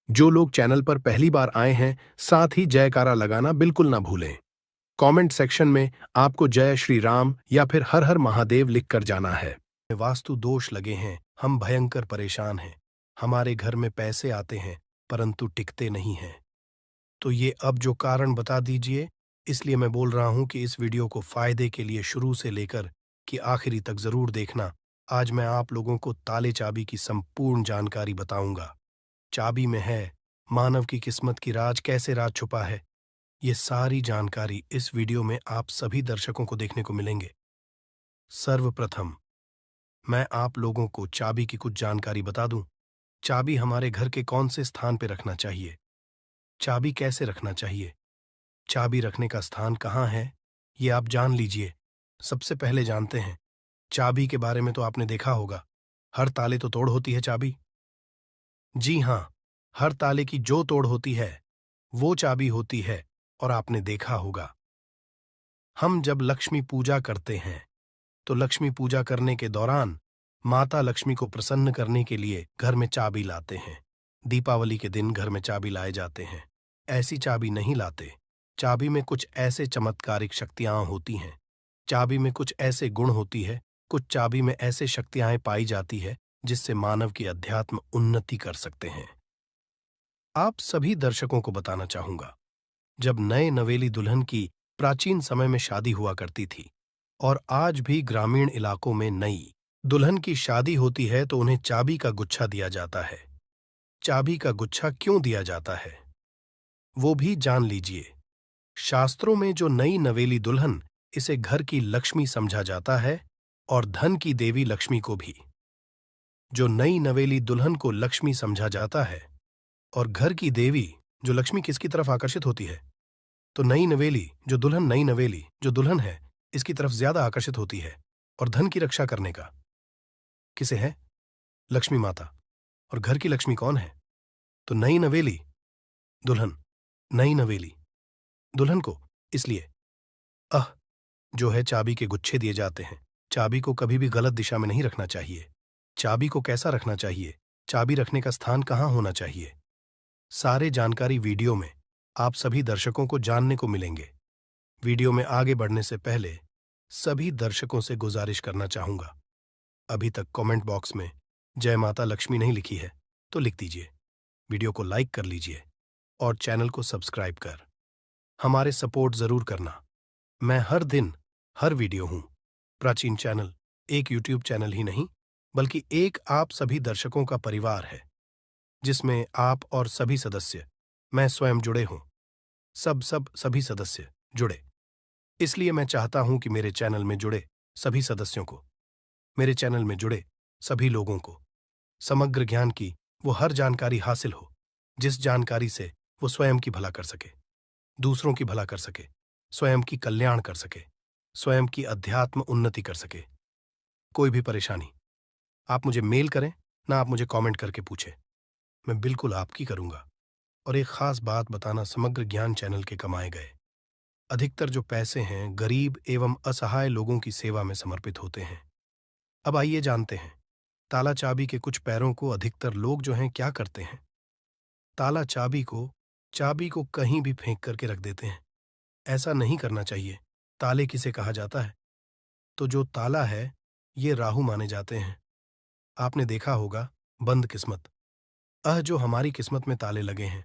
जो लोग चैनल पर पहली बार आए हैं, साथ ही जयकारा लगाना बिल्कुल ना भूलें। कमेंट सेक्शन में आपको जय श्री राम या फिर हर हर महादेव लिखकर जाना है। वास्तु दोष लगे हैं, हम भयंकर परेशान हैं, हमारे घर में पैसे आते हैं परंतु टिकते नहीं हैं। तो ये अब जो कारण बता दीजिए, इसलिए मैं बोल रहा हूं कि इस वीडियो को फायदे के लिए शुरू से लेकर कि आखिरी तक जरूर देखना। आज मैं आप लोगों को ताले चाबी की संपूर्ण जानकारी बताऊंगा। चाबी में है मानव की किस्मत की राज, कैसे राज छुपा है, ये सारी जानकारी इस वीडियो में आप सभी दर्शकों को देखने को मिलेंगे। सर्वप्रथम मैं आप लोगों को चाबी की कुछ जानकारी बता दूं। चाबी हमारे घर के कौन से स्थान पर रखना चाहिए, चाबी कैसे रखना चाहिए, चाबी रखने का स्थान कहाँ है, ये आप जान लीजिए। सबसे पहले जानते हैं चाबी के बारे में। तो आपने देखा होगा, हर ताले तो तोड़ होती है चाबी। जी हां, हर ताले की जो तोड़ होती है वो चाबी होती है। और आपने देखा होगा, हम जब लक्ष्मी पूजा करते हैं तो लक्ष्मी पूजा करने के दौरान माता लक्ष्मी को प्रसन्न करने के लिए घर में चाबी लाते हैं। दीपावली के दिन घर में चाबी लाए जाते हैं। ऐसी चाबी नहीं लाते। चाबी में कुछ ऐसे चमत्कारिक शक्तियां होती हैं, चाबी में कुछ ऐसे गुण होती है, कुछ चाबी में ऐसे शक्तियां पाई जाती है जिससे मानव की अध्यात्म उन्नति कर सकते हैं। आप सभी दर्शकों को बताना चाहूंगा, जब नए नवेली दुल्हन की प्राचीन समय में शादी हुआ करती थी और आज भी ग्रामीण इलाकों में नई दुल्हन की शादी होती है तो उन्हें चाबी का गुच्छा दिया जाता है। चाबी का गुच्छा क्यों दिया जाता है वो भी जान लीजिए। शास्त्रों में जो नई नवेली दुल्हन, इसे घर की लक्ष्मी समझा जाता है और धन की देवी लक्ष्मी को भी। जो नई नवेली दुल्हन को लक्ष्मी समझा जाता है और घर की देवी जो लक्ष्मी किसकी तरफ आकर्षित होती है, तो नई नवेली जो दुल्हन है इसकी तरफ ज्यादा आकर्षित होती है। और धन की रक्षा करने का किसे है, लक्ष्मी माता। और घर की लक्ष्मी कौन है, तो नई नवेली दुल्हन। नई नवेली दुल्हन को इसलिए जो है चाबी के गुच्छे दिए जाते हैं। चाबी को कभी भी गलत दिशा में नहीं रखना चाहिए। चाबी को कैसा रखना चाहिए, चाबी रखने का स्थान कहाँ होना चाहिए, सारे जानकारी वीडियो में आप सभी दर्शकों को जानने को मिलेंगे। वीडियो में आगे बढ़ने से पहले सभी दर्शकों से गुजारिश करना चाहूंगा, अभी तक कमेंट बॉक्स में जय माता लक्ष्मी नहीं लिखी है तो लिख दीजिए, वीडियो को लाइक कर लीजिए और चैनल को सब्सक्राइब कर हमारे सपोर्ट जरूर करना। मैं हर दिन हर वीडियो हूं। प्राचीन चैनल एक यूट्यूब चैनल ही नहीं, बल्कि एक आप सभी दर्शकों का परिवार है, जिसमें आप और सभी सदस्य, मैं स्वयं जुड़े हूं। सभी सदस्य जुड़े। इसलिए मैं चाहता हूं कि मेरे चैनल में जुड़े सभी सदस्यों को, मेरे चैनल में जुड़े सभी लोगों को समग्र ज्ञान की वो हर जानकारी हासिल हो, जिस जानकारी से वो स्वयं की भला कर सके, दूसरों की भला कर सके, स्वयं की कल्याण कर सके, स्वयं की अध्यात्म उन्नति कर सके। कोई भी परेशानी आप मुझे मेल करें, ना आप मुझे कमेंट करके पूछें, मैं बिल्कुल आपकी करूंगा। और एक खास बात बताना, समग्र ज्ञान चैनल के कमाए गए अधिकतर जो पैसे हैं गरीब एवं असहाय लोगों की सेवा में समर्पित होते हैं। अब आइए जानते हैं, ताला चाबी के कुछ पैरों को अधिकतर लोग जो हैं क्या करते हैं। ताला चाबी को कहीं भी फेंक करके रख देते हैं। ऐसा नहीं करना चाहिए। ताले किसे कहा जाता है? तो जो ताला है, ये राहु माने जाते हैं। आपने देखा होगा बंद किस्मत, जो हमारी किस्मत में ताले लगे हैं।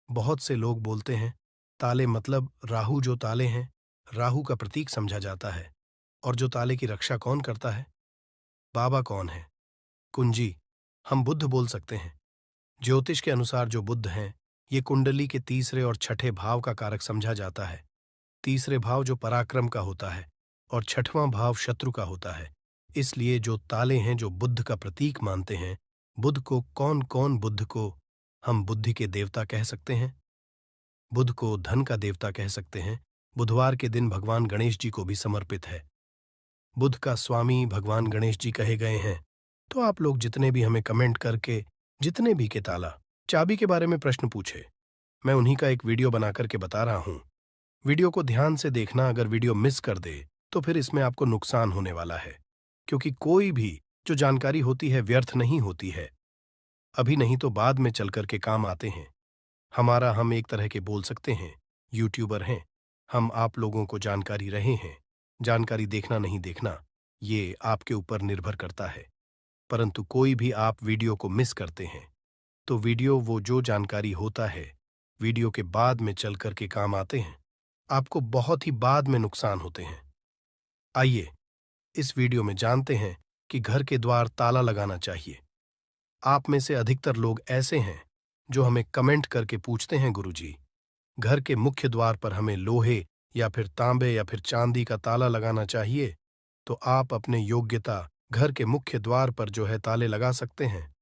बहुत से लोग बोलते हैं ताले मतलब राहु, जो ताले हैं राहु का प्रतीक समझा जाता है। और जो ताले की रक्षा कौन करता है? बाबा कौन है? कुंजी, हम बुद्ध बोल सकते हैं। ज्योतिष के अनुसार जो बुद्ध हैं, ये कुंडली के तीसरे और छठे भाव का कारक समझा जाता है। तीसरे भाव जो पराक्रम का होता है और छठवां भाव शत्रु का होता है। इसलिए जो ताले हैं जो बुद्ध का प्रतीक मानते हैं, बुद्ध को बुद्ध को हम बुद्धि के देवता कह सकते हैं, बुद्ध को धन का देवता कह सकते हैं। बुधवार के दिन भगवान गणेश जी को भी समर्पित है। बुद्ध का स्वामी भगवान गणेश जी कहे गए हैं। तो आप लोग जितने भी हमें कमेंट करके जितने भी के ताला चाबी के बारे में प्रश्न पूछे, मैं उन्हीं का एक वीडियो बना करके बता रहा हूं। वीडियो को ध्यान से देखना। अगर वीडियो मिस कर दे तो फिर इसमें आपको नुकसान होने वाला है, क्योंकि कोई भी जो जानकारी होती है व्यर्थ नहीं होती है। अभी नहीं तो बाद में चल कर के काम आते हैं। हम एक तरह के बोल सकते हैं यूट्यूबर हैं। हम आप लोगों को जानकारी रहे हैं। जानकारी देखना नहीं देखना ये आपके ऊपर निर्भर करता है। परंतु कोई भी आप वीडियो को मिस करते हैं तो वीडियो वो जो जानकारी होता है वीडियो के बाद में चल कर के काम आते हैं, आपको बहुत ही बाद में नुकसान होते हैं। आइए इस वीडियो में जानते हैं कि घर के द्वार ताला लगाना चाहिए। आप में से अधिकतर लोग ऐसे हैं जो हमें कमेंट करके पूछते हैं, गुरुजी घर के मुख्य द्वार पर हमें लोहे या फिर तांबे या फिर चांदी का ताला लगाना चाहिए। तो आप अपने योग्यता घर के मुख्य द्वार पर जो है ताले लगा सकते हैं।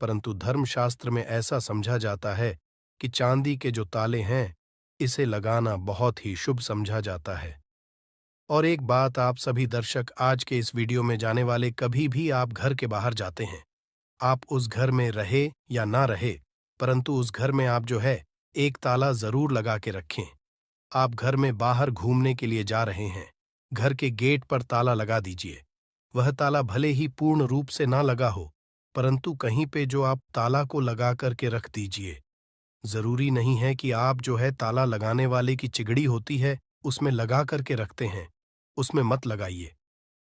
परंतु धर्मशास्त्र में ऐसा समझा जाता है कि चांदी के जो ताले हैं इसे लगाना बहुत ही शुभ समझा जाता है। और एक बात आप सभी दर्शक आज के इस वीडियो में जाने वाले, कभी भी आप घर के बाहर जाते हैं, आप उस घर में रहे या ना रहे, परंतु उस घर में आप जो है एक ताला जरूर लगा के रखें। आप घर में बाहर घूमने के लिए जा रहे हैं, घर के गेट पर ताला लगा दीजिए। वह ताला भले ही पूर्ण रूप से ना लगा हो, परंतु कहीं पे जो आप ताला को लगा करके रख दीजिए। जरूरी नहीं है कि आप जो है ताला लगाने वाले की चिगड़ी होती है उसमें लगा करके रखते हैं, उसमें मत लगाइए।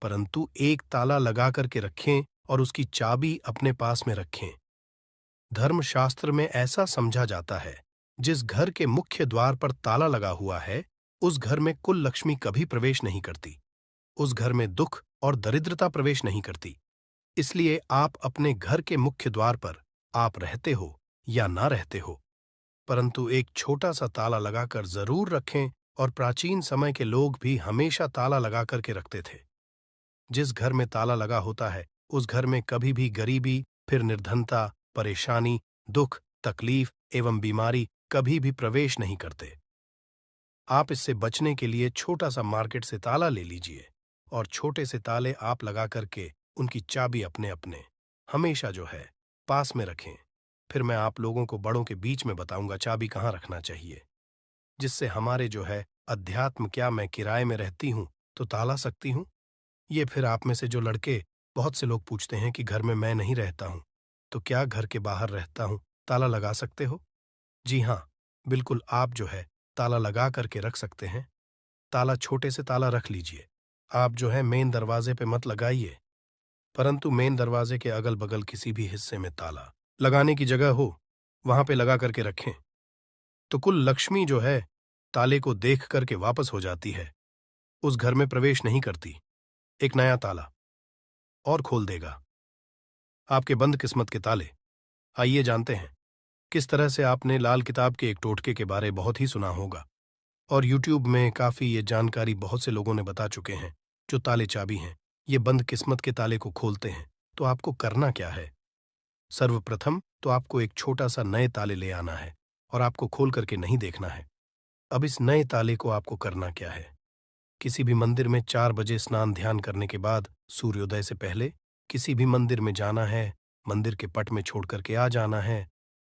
परंतु एक ताला लगा करके रखें और उसकी चाबी अपने पास में रखें। धर्मशास्त्र में ऐसा समझा जाता है, जिस घर के मुख्य द्वार पर ताला लगा हुआ है उस घर में कुल लक्ष्मी कभी प्रवेश नहीं करती, उस घर में दुख और दरिद्रता प्रवेश नहीं करती। इसलिए आप अपने घर के मुख्य द्वार पर आप रहते हो या ना रहते हो, परंतु एक छोटा सा ताला लगाकर जरूर रखें। और प्राचीन समय के लोग भी हमेशा ताला लगा करके रखते थे। जिस घर में ताला लगा होता है उस घर में कभी भी गरीबी, फिर निर्धनता, परेशानी, दुख, तकलीफ एवं बीमारी कभी भी प्रवेश नहीं करते। आप इससे बचने के लिए छोटा सा मार्केट से ताला ले लीजिए और छोटे से ताले आप लगा करके उनकी चाबी अपने अपने हमेशा जो है पास में रखें। फिर मैं आप लोगों को बड़ों के बीच में बताऊंगा चाबी कहाँ रखना चाहिए, जिससे हमारे जो है अध्यात्म, क्या मैं किराए में रहती हूँ तो ताला सकती हूँ? ये फिर आप में से जो लड़के, बहुत से लोग पूछते हैं कि घर में मैं नहीं रहता हूँ तो क्या घर के बाहर रहता हूँ ताला लगा सकते हो? जी हाँ, बिल्कुल आप जो है ताला लगा करके रख सकते हैं। ताला छोटे से ताला रख लीजिए। आप जो है मेन दरवाजे पे मत लगाइए, परंतु मेन दरवाजे के अगल बगल किसी भी हिस्से में ताला लगाने की जगह हो वहां पे लगा करके रखें। तो कुल लक्ष्मी जो है ताले को देख करके वापस हो जाती है, उस घर में प्रवेश नहीं करती। एक नया ताला और खोल देगा आपके बंद किस्मत के ताले। आइए जानते हैं किस तरह से आपने लाल किताब के एक टोटके के बारे बहुत ही सुना होगा और यूट्यूब में काफी ये जानकारी बहुत से लोगों ने बता चुके हैं। जो ताले चाबी हैं, ये बंद किस्मत के ताले को खोलते हैं। तो आपको करना क्या है? सर्वप्रथम तो आपको एक छोटा सा नए ताले ले आना है और आपको खोल करके नहीं देखना है। अब इस नए ताले को आपको करना क्या है? किसी भी मंदिर में 4 बजे स्नान ध्यान करने के बाद सूर्योदय से पहले किसी भी मंदिर में जाना है, मंदिर के पट में छोड़ करके आ जाना है,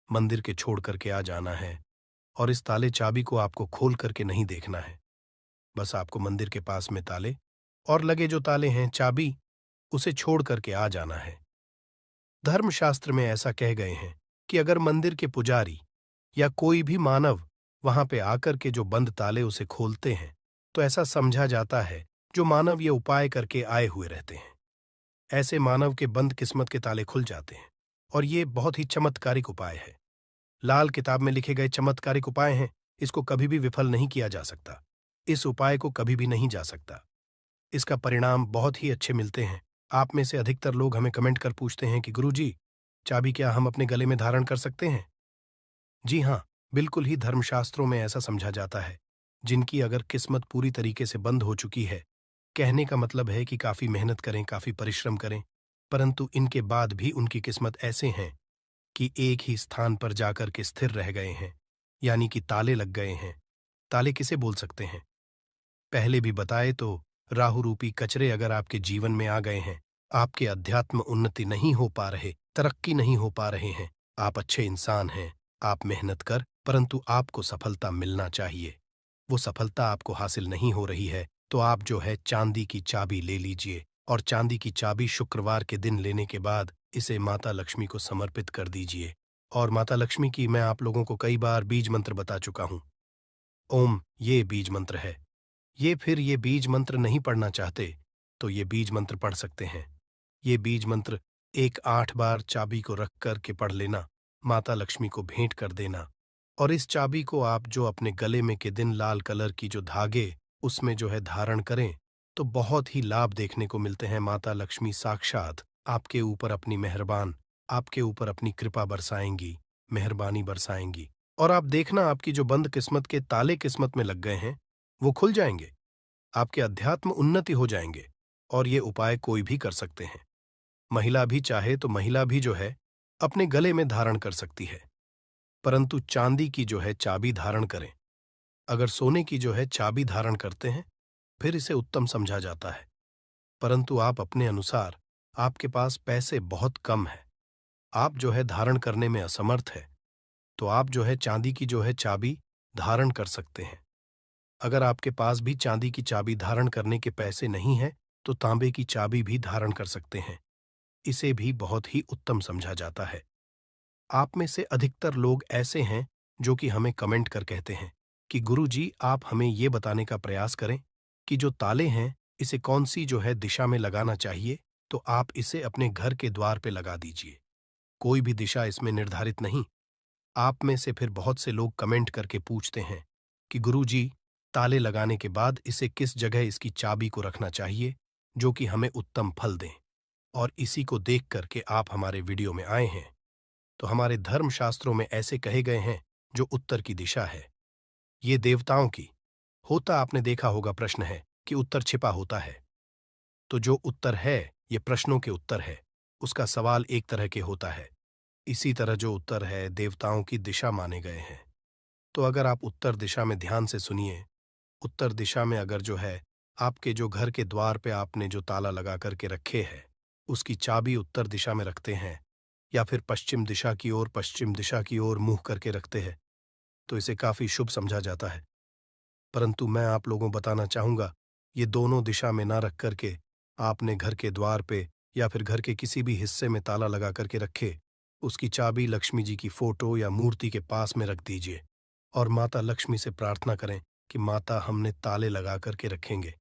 मंदिर के छोड़ करके आ जाना है और इस ताले चाबी को आपको खोल करके नहीं देखना है। बस आपको मंदिर के पास में ताले और लगे जो ताले हैं चाबी, उसे छोड़ करके आ जाना है। धर्मशास्त्र में ऐसा कह गए हैं कि अगर मंदिर के पुजारी या कोई भी मानव वहां पे आकर के जो बंद ताले उसे खोलते हैं, तो ऐसा समझा जाता है जो मानव ये उपाय करके आए हुए रहते हैं, ऐसे मानव के बंद किस्मत के ताले खुल जाते हैं। और ये बहुत ही चमत्कारिक उपाय है। लाल किताब में लिखे गए चमत्कारिक उपाय हैं, इसको कभी भी विफल नहीं किया जा सकता। इस उपाय को कभी भी नहीं जा सकता। इसका परिणाम बहुत ही अच्छे मिलते हैं। आप में से अधिकतर लोग हमें कमेंट कर पूछते हैं कि गुरुजी, चाबी क्या हम अपने गले में धारण कर सकते हैं? जी हाँ, बिल्कुल ही धर्मशास्त्रों में ऐसा समझा जाता है। जिनकी अगर किस्मत पूरी तरीके से बंद हो चुकी है, कहने का मतलब है कि काफी मेहनत करें, काफी परिश्रम करें, परंतु इनके बाद भी उनकी किस्मत ऐसे हैं कि एक ही स्थान पर जाकर के स्थिर रह गए हैं, यानी कि ताले लग गए हैं। ताले किसे बोल सकते हैं? पहले भी बताए तो राहु रूपी कचरे अगर आपके जीवन में आ गए हैं, आपके अध्यात्म उन्नति नहीं हो पा रहे, तरक्की नहीं हो पा रहे हैं, आप अच्छे इंसान हैं, आप मेहनत कर, परंतु आपको सफलता मिलना चाहिए, वो सफलता आपको हासिल नहीं हो रही है, तो आप जो है चांदी की चाबी ले लीजिए और चांदी की चाबी शुक्रवार के दिन लेने के बाद इसे माता लक्ष्मी को समर्पित कर दीजिए। और माता लक्ष्मी की मैं आप लोगों को कई बार बीज मंत्र बता चुका हूं। ओम ये बीज मंत्र है। ये बीज मंत्र नहीं पढ़ना चाहते तो ये बीज मंत्र पढ़ सकते हैं। ये बीज मंत्र 8 बार चाबी को रख कर के पढ़ लेना, माता लक्ष्मी को भेंट कर देना और इस चाबी को आप जो अपने गले में के दिन लाल कलर की जो धागे उसमें जो है धारण करें, तो बहुत ही लाभ देखने को मिलते हैं। माता लक्ष्मी साक्षात आपके ऊपर अपनी मेहरबान, आपके ऊपर अपनी कृपा बरसाएंगी, मेहरबानी बरसाएंगी और आप देखना आपकी जो बंद किस्मत के ताले किस्मत में लग गए हैं, वो खुल जाएंगे, आपके अध्यात्म उन्नति हो जाएंगे। और ये उपाय कोई भी कर सकते हैं। महिला भी चाहे तो महिला भी जो है अपने गले में धारण कर सकती है, परंतु चांदी की जो है चाबी धारण करें। अगर सोने की जो है चाबी धारण करते हैं, फिर इसे उत्तम समझा जाता है। परंतु आप अपने अनुसार, आपके पास पैसे बहुत कम है, आप जो है धारण करने में असमर्थ है, तो आप जो है चांदी की जो है चाबी धारण कर सकते हैं। अगर आपके पास भी चांदी की चाबी धारण करने के पैसे नहीं हैं, तो तांबे की चाबी भी धारण कर सकते हैं। इसे भी बहुत ही उत्तम समझा जाता है। आप में से अधिकतर लोग ऐसे हैं जो कि हमें कमेंट कर कहते हैं कि गुरुजी आप हमें ये बताने का प्रयास करें कि जो ताले हैं इसे कौन सी जो है दिशा में लगाना चाहिए, तो आप इसे अपने घर के द्वार पे लगा दीजिए। कोई भी दिशा इसमें निर्धारित नहीं। आप में से फिर बहुत से लोग कमेंट करके पूछते हैं कि गुरुजी ताले लगाने के बाद इसे किस जगह इसकी चाबी को रखना चाहिए जो कि हमें उत्तम फल दें, और इसी को देख करके आप हमारे वीडियो में आए हैं। तो हमारे धर्मशास्त्रों में ऐसे कहे गए हैं जो उत्तर की दिशा है, ये देवताओं की होता आपने देखा होगा। प्रश्न है कि उत्तर छिपा होता है, तो जो उत्तर है ये प्रश्नों के उत्तर है, उसका सवाल एक तरह के होता है। इसी तरह जो उत्तर है देवताओं की दिशा माने गए हैं। तो अगर आप उत्तर दिशा में ध्यान से सुनिए, उत्तर दिशा में अगर जो है आपके जो घर के द्वार पे आपने जो ताला लगा करके रखे है, उसकी चाबी उत्तर दिशा में रखते हैं या फिर पश्चिम दिशा की ओर मुंह करके रखते हैं, तो इसे काफी शुभ समझा जाता है। परंतु मैं आप लोगों बताना चाहूंगा, ये दोनों दिशा में ना रख करके आपने घर के द्वार पे या फिर घर के किसी भी हिस्से में ताला लगा करके रखे, उसकी चाबी लक्ष्मी जी की फोटो या मूर्ति के पास में रख दीजिए और माता लक्ष्मी से प्रार्थना करें कि माता हमने ताले लगा करके रखेंगे,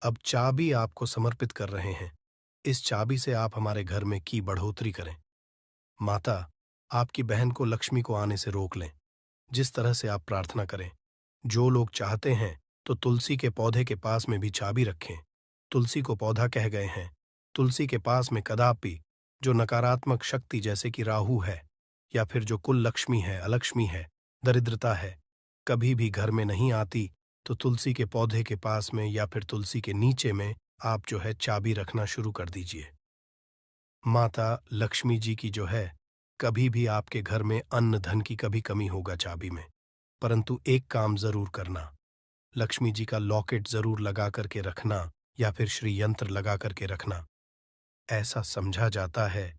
अब चाबी आपको समर्पित कर रहे हैं, इस चाबी से आप हमारे घर में की बढ़ोतरी करें। माता आपकी बहन को लक्ष्मी को आने से रोक लें, जिस तरह से आप प्रार्थना करें जो लोग चाहते हैं तो तुलसी के पौधे के पास में भी चाबी रखें। तुलसी को पौधा कह गए हैं। तुलसी के पास में कदापि जो नकारात्मक शक्ति जैसे कि राहु है या फिर जो कुल लक्ष्मी है, अलक्ष्मी है, दरिद्रता है, कभी भी घर में नहीं आती। तो तुलसी के पौधे के पास में या फिर तुलसी के नीचे में आप जो है चाबी रखना शुरू कर दीजिए। माता लक्ष्मी जी की जो है, कभी भी आपके घर में अन्न धन की कभी कमी होगा चाबी में। परंतु एक काम जरूर करना, लक्ष्मी जी का लॉकेट जरूर लगा करके रखना या फिर श्री यंत्र लगा करके रखना। ऐसा समझा जाता है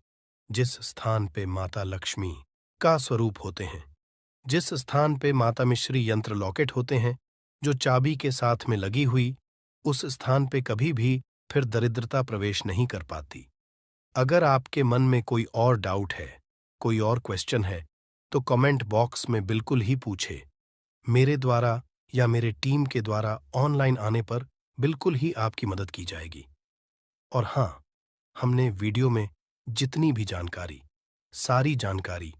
जिस स्थान पे माता लक्ष्मी का स्वरूप होते हैं, जिस स्थान पे माता में श्री यंत्र लॉकेट होते हैं जो चाबी के साथ में लगी हुई, उस स्थान पे कभी भी फिर दरिद्रता प्रवेश नहीं कर पाती। अगर आपके मन में कोई और डाउट है, कोई और क्वेश्चन है, तो कमेंट बॉक्स में बिल्कुल ही पूछे। मेरे द्वारा या मेरे टीम के द्वारा ऑनलाइन आने पर बिल्कुल ही आपकी मदद की जाएगी। और हाँ, हमने वीडियो में जितनी भी जानकारी, सारी जानकारी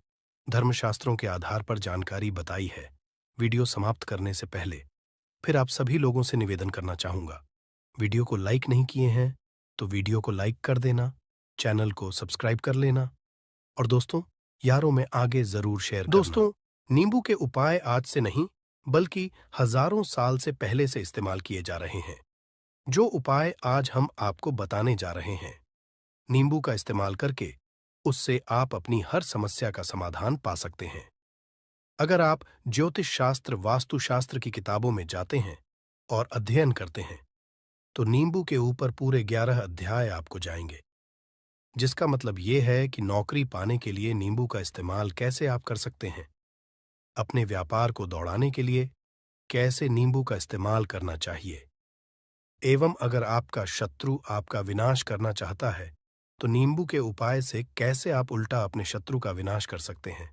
धर्मशास्त्रों के आधार पर जानकारी बताई है। वीडियो समाप्त करने से पहले फिर आप सभी लोगों से निवेदन करना चाहूंगा, वीडियो को लाइक नहीं किए हैं तो वीडियो को लाइक कर देना, चैनल को सब्सक्राइब कर लेना और दोस्तों यारों में आगे जरूर शेयर करना। दोस्तों, नींबू के उपाय आज से नहीं बल्कि हजारों साल से पहले से इस्तेमाल किए जा रहे हैं। जो उपाय आज हम आपको बताने जा रहे हैं, नींबू का इस्तेमाल करके उससे आप अपनी हर समस्या का समाधान पा सकते हैं। अगर आप ज्योतिष शास्त्र, वास्तु शास्त्र की किताबों में जाते हैं और अध्ययन करते हैं तो नींबू के ऊपर पूरे 11 अध्याय आपको जाएंगे, जिसका मतलब यह है कि नौकरी पाने के लिए नींबू का इस्तेमाल कैसे आप कर सकते हैं, अपने व्यापार को दौड़ाने के लिए कैसे नींबू का इस्तेमाल करना चाहिए, एवं अगर आपका शत्रु आपका विनाश करना चाहता है तो नींबू के उपाय से कैसे आप उल्टा अपने शत्रु का विनाश कर सकते हैं।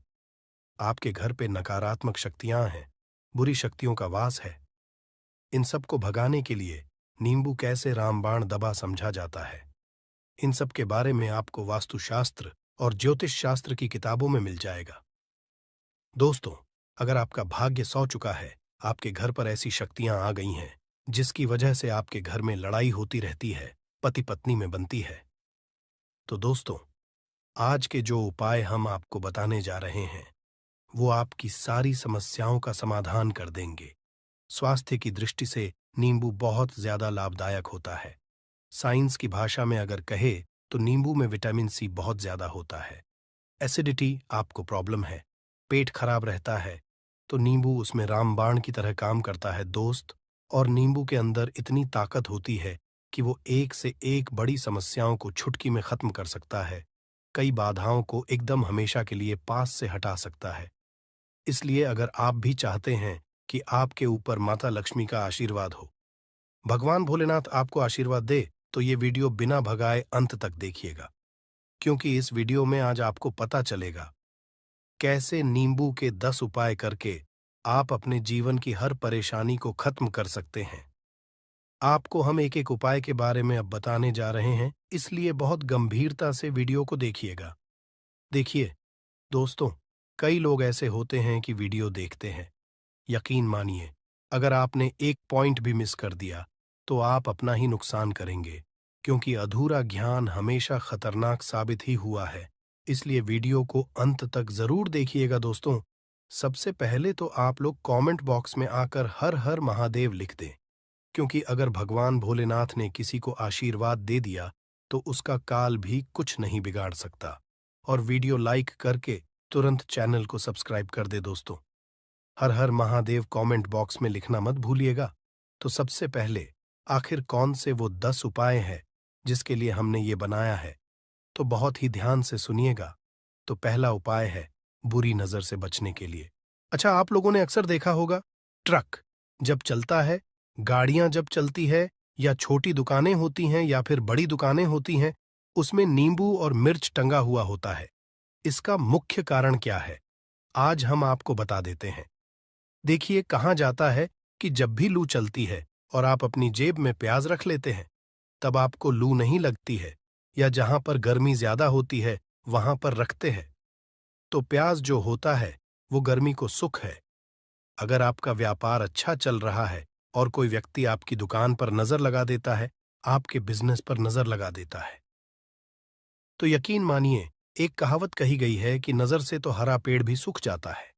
आपके घर पे नकारात्मक शक्तियां हैं, बुरी शक्तियों का वास है, इन सब को भगाने के लिए नींबू कैसे रामबाण दबा समझा जाता है, इन सब के बारे में आपको वास्तुशास्त्र और ज्योतिष शास्त्र की किताबों में मिल जाएगा। दोस्तों, अगर आपका भाग्य सौ चुका है, आपके घर पर ऐसी शक्तियां आ गई हैं जिसकी वजह से आपके घर में लड़ाई होती रहती है, पति पत्नी में बनती है, तो दोस्तों आज के जो उपाय हम आपको बताने जा रहे हैं वो आपकी सारी समस्याओं का समाधान कर देंगे। स्वास्थ्य की दृष्टि से नींबू बहुत ज्यादा लाभदायक होता है। साइंस की भाषा में अगर कहे तो नींबू में विटामिन सी बहुत ज्यादा होता है। एसिडिटी आपको प्रॉब्लम है, पेट खराब रहता है, तो नींबू उसमें रामबाण की तरह काम करता है दोस्त। और नींबू के अंदर इतनी ताकत होती है कि वो एक से एक बड़ी समस्याओं को चुटकी में खत्म कर सकता है, कई बाधाओं को एकदम हमेशा के लिए पास से हटा सकता है। इसलिए अगर आप भी चाहते हैं कि आपके ऊपर माता लक्ष्मी का आशीर्वाद हो, भगवान भोलेनाथ आपको आशीर्वाद दे, तो ये वीडियो बिना भगाए अंत तक देखिएगा, क्योंकि इस वीडियो में आज आपको पता चलेगा कैसे नींबू के 10 उपाय करके आप अपने जीवन की हर परेशानी को खत्म कर सकते हैं। आपको हम एक एक उपाय के बारे में अब बताने जा रहे हैं, इसलिए बहुत गंभीरता से वीडियो को देखिएगा। देखिए दोस्तों, कई लोग ऐसे होते हैं कि वीडियो देखते हैं, यकीन मानिए अगर आपने एक पॉइंट भी मिस कर दिया तो आप अपना ही नुकसान करेंगे, क्योंकि अधूरा ज्ञान हमेशा खतरनाक साबित ही हुआ है। इसलिए वीडियो को अंत तक जरूर देखिएगा दोस्तों। सबसे पहले तो आप लोग कमेंट बॉक्स में आकर हर हर महादेव लिख दें, क्योंकि अगर भगवान भोलेनाथ ने किसी को आशीर्वाद दे दिया तो उसका काल भी कुछ नहीं बिगाड़ सकता। और वीडियो लाइक करके तुरंत चैनल को सब्सक्राइब कर दे दोस्तों। हर हर महादेव कमेंट बॉक्स में लिखना मत भूलिएगा। तो सबसे पहले आखिर कौन से वो 10 उपाय हैं जिसके लिए हमने ये बनाया है, तो बहुत ही ध्यान से सुनिएगा। तो पहला उपाय है बुरी नजर से बचने के लिए। अच्छा, आप लोगों ने अक्सर देखा होगा, ट्रक जब चलता है, गाड़ियां जब चलती है, या छोटी दुकानें होती हैं या फिर बड़ी दुकानें होती हैं, उसमें नींबू और मिर्च टंगा हुआ होता है। इसका मुख्य कारण क्या है, आज हम आपको बता देते हैं। देखिए, कहा जाता है कि जब भी लू चलती है और आप अपनी जेब में प्याज रख लेते हैं, तब आपको लू नहीं लगती है, या जहां पर गर्मी ज्यादा होती है वहां पर रखते हैं, तो प्याज जो होता है वो गर्मी को सुख है। अगर आपका व्यापार अच्छा चल रहा है और कोई व्यक्ति आपकी दुकान पर नजर लगा देता है, आपके बिजनेस पर नजर लगा देता है, तो यकीन मानिए, एक कहावत कही गई है कि नजर से तो हरा पेड़ भी सूख जाता है।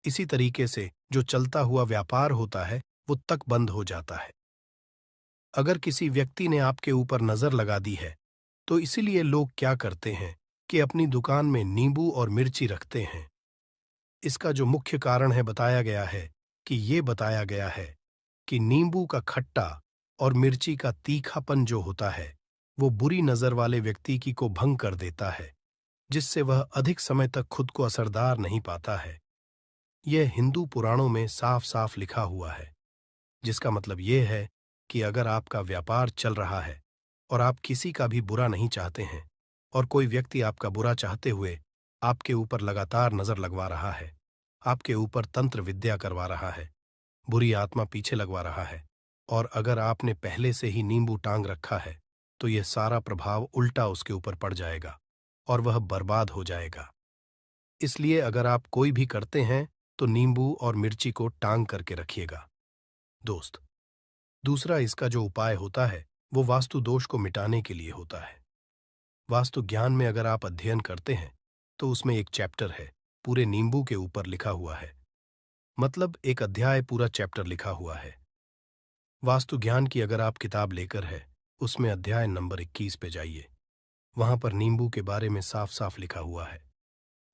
इसी तरीके से जो चलता हुआ व्यापार होता है, वो तक बंद हो जाता है। अगर किसी व्यक्ति ने आपके ऊपर नजर लगा दी है, तो इसीलिए लोग क्या करते हैं कि अपनी दुकान में नींबू और मिर्ची रखते हैं। इसका जो मुख्य कारण है बताया गया है कि ये बताया गया है कि नींबू का खट्टा और मिर्ची का तीखापन जो होता है, वो बुरी नजर वाले व्यक्ति की को भंग कर देता है, जिससे वह अधिक समय तक खुद को असरदार नहीं पाता है। यह हिंदू पुराणों में साफ साफ लिखा हुआ है, जिसका मतलब यह है कि अगर आपका व्यापार चल रहा है और आप किसी का भी बुरा नहीं चाहते हैं, और कोई व्यक्ति आपका बुरा चाहते हुए आपके ऊपर लगातार नजर लगवा रहा है, आपके ऊपर तंत्र विद्या करवा रहा है, बुरी आत्मा पीछे लगवा रहा है, और अगर आपने पहले से ही नींबू टांग रखा है, तो यह सारा प्रभाव उल्टा उसके ऊपर पड़ जाएगा और वह बर्बाद हो जाएगा। इसलिए अगर आप कोई भी करते हैं, तो नींबू और मिर्ची को टांग करके रखिएगा। दोस्त, दूसरा इसका जो उपाय होता है, वो वास्तु दोष को मिटाने के लिए होता है। वास्तु ज्ञान में अगर आप अध्ययन करते हैं, तो उसमें एक चैप्टर है, पूरे नींबू के ऊपर लिखा हुआ है। मतलब एक अध्याय पूरा चैप्टर लिखा हुआ है। वास्तु ज्ञान की अगर आप किताब लेकर है, उसमें अध्याय नंबर 21 पे जाइए। वहां पर नींबू के बारे में साफ साफ लिखा हुआ है।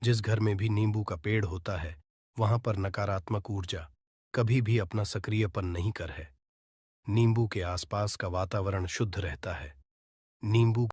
जिस घर में भी नींबू का पेड़ होता है, वहां पर नकारात्मक ऊर्जा कभी भी अपना सक्रियपन नहीं कर है। नींबू के आसपास का वातावरण शुद्ध रहता है। नींबू